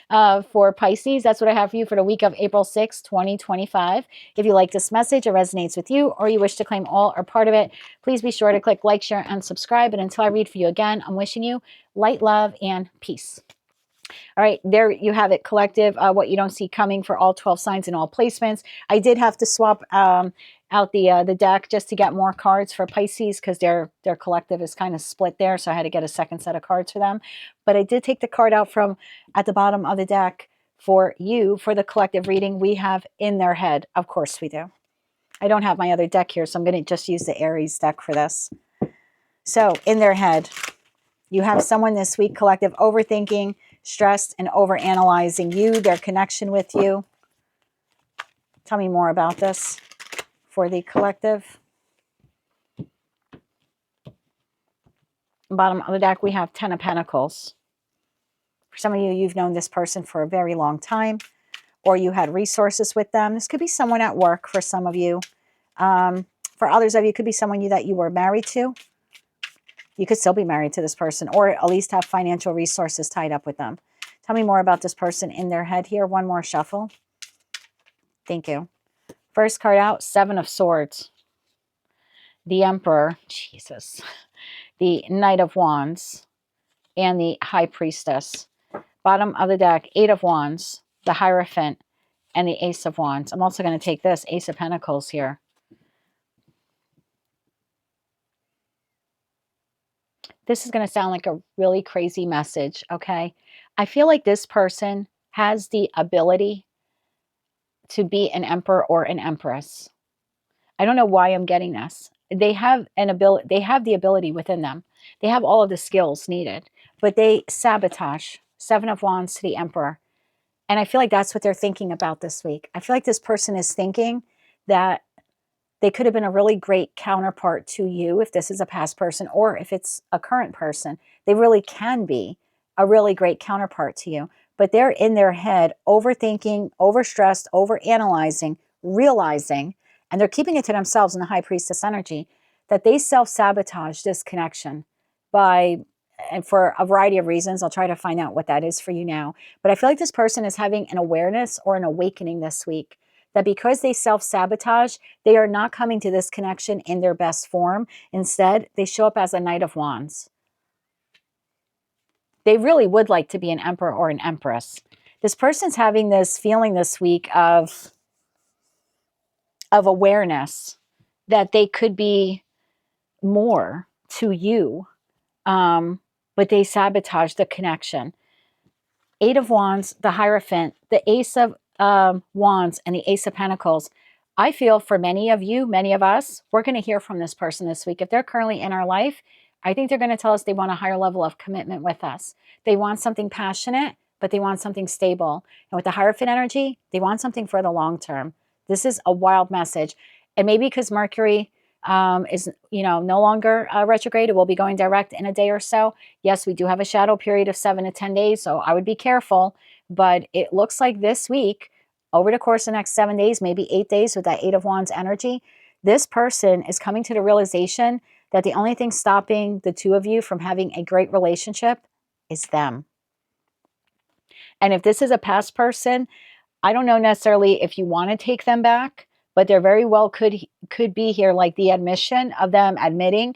1 for Pisces. That's what I have for you for the week of April 6, 2025. If you like this message, it resonates with you, or you wish to claim all or part of it, please be sure to click like, share, and subscribe. And until I read for you again, I'm wishing you light, love, and peace. All right, there you have it, collective, what you don't see coming for all 12 signs and all placements. I did have to swap out the deck just to get more cards for Pisces because their collective is kind of split there, so I had to get a second set of cards for them. But I did take the card out from at the bottom of the deck for you, for the collective reading, we have in their head. Of course we do. I don't have my other deck here, so I'm going to just use the Aries deck for this. So in their head, you have someone this week, collective, overthinking, stressed, and overanalyzing you, their connection with you. Tell me more about this for the collective. Bottom of the deck, we have 10 of Pentacles. For some of you, you've known this person for a very long time, or you had resources with them. This could be someone at work for some of you. For others of you, it could be someone that you were married to. You could still be married to this person, or at least have financial resources tied up with them. Tell me more about this person in their head here. One more shuffle. Thank you. First card out, 7 of Swords. The Emperor, Jesus. The Knight of Wands, and the High Priestess. Bottom of the deck, 8 of Wands, the Hierophant, and the Ace of Wands. I'm also going to take this, Ace of Pentacles here. This is going to sound like a really crazy message, okay? I feel like this person has the ability to be an emperor or an empress. I don't know why I'm getting this. They have an ability, they have the ability within them. They have all of the skills needed, but they sabotage. 7 of Wands to the Emperor. And I feel like that's what they're thinking about this week. I feel like this person is thinking that they could have been a really great counterpart to you if this is a past person, or if it's a current person. They really can be a really great counterpart to you. But they're in their head overthinking, overstressed, overanalyzing, realizing, and they're keeping it to themselves in the High Priestess energy, that they self-sabotage this connection by, and for a variety of reasons. I'll try to find out what that is for you now. But I feel like this person is having an awareness or an awakening this week, that because they self-sabotage, they are not coming to this connection in their best form. Instead, they show up as a Knight of Wands. They really would like to be an emperor or an empress. This person's having this feeling this week of awareness that they could be more to you, but they sabotage the connection. 8 of Wands, the Hierophant, the Ace of Wands, and the Ace of Pentacles. I feel for many of you, many of us, we're going to hear from this person this week. If they're currently in our life, I think they're going to tell us they want a higher level of commitment with us. They want something passionate, but they want something stable. And with the Hierophant energy, they want something for the long term. This is a wild message. And maybe because Mercury is, no longer retrograde, it will be going direct in a day or so. Yes, we do have a shadow period of 7 to 10 days, so I would be careful. But it looks like this week, over the course of the next 7 days, maybe 8 days with that 8 of Wands energy, this person is coming to the realization that the only thing stopping the two of you from having a great relationship is them. And if this is a past person, I don't know necessarily if you want to take them back, but there very well could be here like the admission of them admitting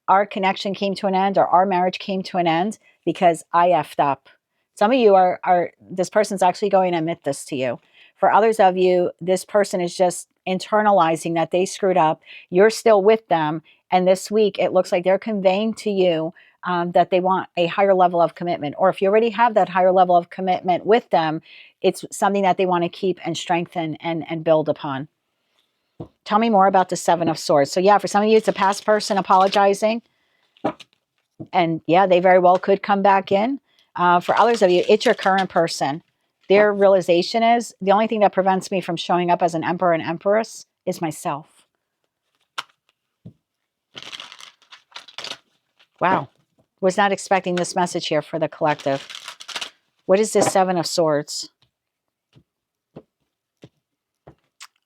our connection came to an end, or our marriage came to an end because I effed up. Some of you are this person's actually going to admit this to you. For others of you, this person is just internalizing that they screwed up. You're still with them. And this week, it looks like they're conveying to you that they want a higher level of commitment. Or if you already have that higher level of commitment with them, it's something that they want to keep and strengthen and build upon. Tell me more about the 7 of Swords. So yeah, for some of you, it's a past person apologizing. And yeah, they very well could come back in. For others of you, it's your current person. Their realization is, the only thing that prevents me from showing up as an emperor and empress is myself. Wow. Was not expecting this message here for the collective. What is this 7 of Swords?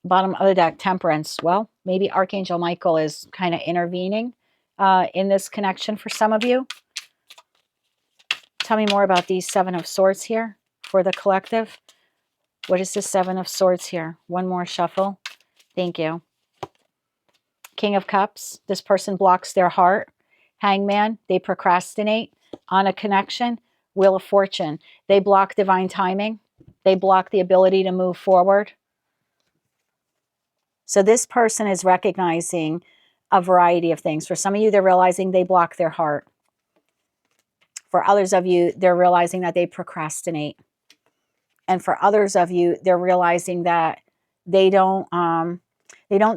Bottom of the deck, Temperance. Well, maybe Archangel Michael is kind of intervening in this connection for some of you. Tell me more about these 7 of Swords here for the collective. What is this 7 of Swords here? One more shuffle. Thank you. King of Cups. This person blocks their heart. Hangman. They procrastinate on a connection. Wheel of Fortune. They block divine timing. They block the ability to move forward. So this person is recognizing a variety of things. For some of you, they're realizing they block their heart. For others of you, they're realizing that they procrastinate. And for others of you, they're realizing that they don't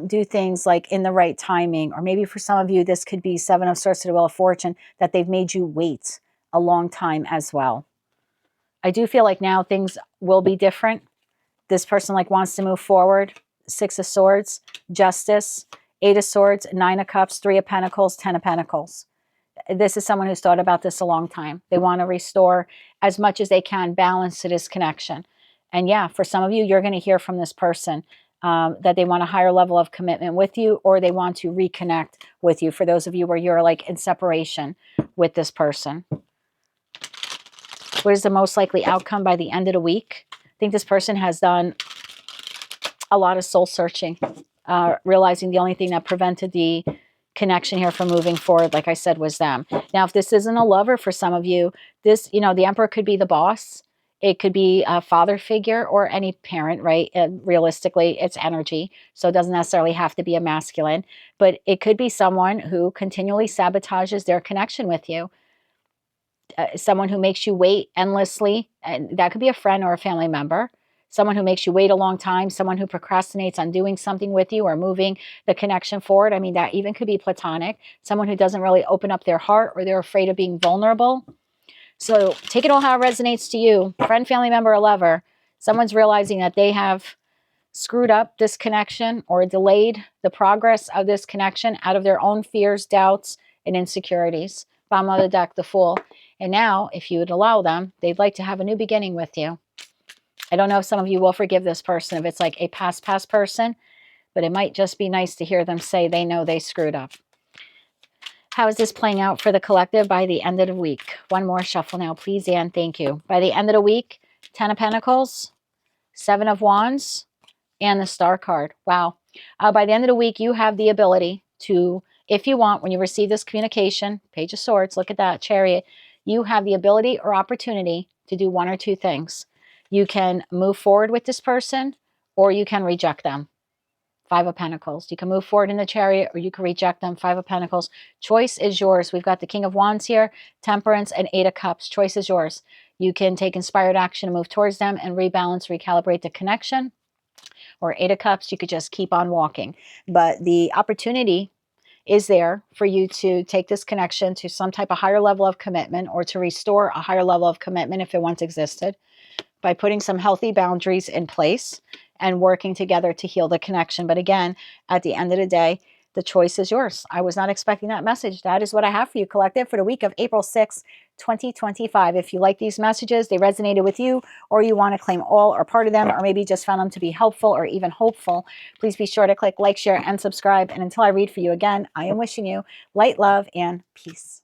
do things like in the right timing. Or maybe for some of you, this could be Seven of Swords to the Wheel of Fortune, that they've made you wait a long time as well. I do feel like now things will be different. This person like wants to move forward. Six of Swords, Justice, Eight of Swords, Nine of Cups, Three of Pentacles, Ten of Pentacles. This is someone who's thought about this a long time. They want to restore as much as they can, balance to this connection. And yeah, for some of you, you're going to hear from this person that they want a higher level of commitment with you, or they want to reconnect with you. For those of you where you're like in separation with this person. What is the most likely outcome by the end of the week? I think this person has done a lot of soul searching, realizing the only thing that prevented the connection here from moving forward, like I said, was them. Now, if this isn't a lover for some of you, this, you know, the Emperor could be the boss. It could be a father figure or any parent, right? Realistically, it's energy. So it doesn't necessarily have to be a masculine, but it could be someone who continually sabotages their connection with you. Someone who makes you wait endlessly. And that could be a friend or a family member. Someone who makes you wait a long time, someone who procrastinates on doing something with you or moving the connection forward. I mean, that even could be platonic. Someone who doesn't really open up their heart, or they're afraid of being vulnerable. So take it all how it resonates to you. Friend, family member, or lover. Someone's realizing that they have screwed up this connection or delayed the progress of this connection out of their own fears, doubts, and insecurities. Bottom of the deck, the Fool. And now, if you would allow them, they'd like to have a new beginning with you. I don't know if some of you will forgive this person if it's like a past person, but it might just be nice to hear them say they know they screwed up. How is this playing out for the collective by the end of the week? One more shuffle now, please, and thank you. By the end of the week, 10 of Pentacles, 7 of Wands, and the Star card. Wow. By the end of the week, you have the ability to, if you want, when you receive this communication, Page of Swords, look at that, Chariot, you have the ability or opportunity to do one or two things. You can move forward with this person, or you can reject them. 5 of Pentacles. You can move forward in the Chariot, or you can reject them. 5 of Pentacles. Choice is yours. We've got the King of Wands here, Temperance, and 8 of Cups. Choice is yours. You can take inspired action and move towards them and rebalance, recalibrate the connection. Or 8 of Cups, you could just keep on walking. But the opportunity is there for you to take this connection to some type of higher level of commitment, or to restore a higher level of commitment if it once existed, by putting some healthy boundaries in place and working together to heal the connection. But again, at the end of the day, the choice is yours. I was not expecting that message. That is what I have for you, collective, for the week of April 6th, 2025. If you like these messages, they resonated with you, or you want to claim all or part of them, or maybe just found them to be helpful or even hopeful, please be sure to click like, share, and subscribe. And until I read for you again, I am wishing you light, love, and peace.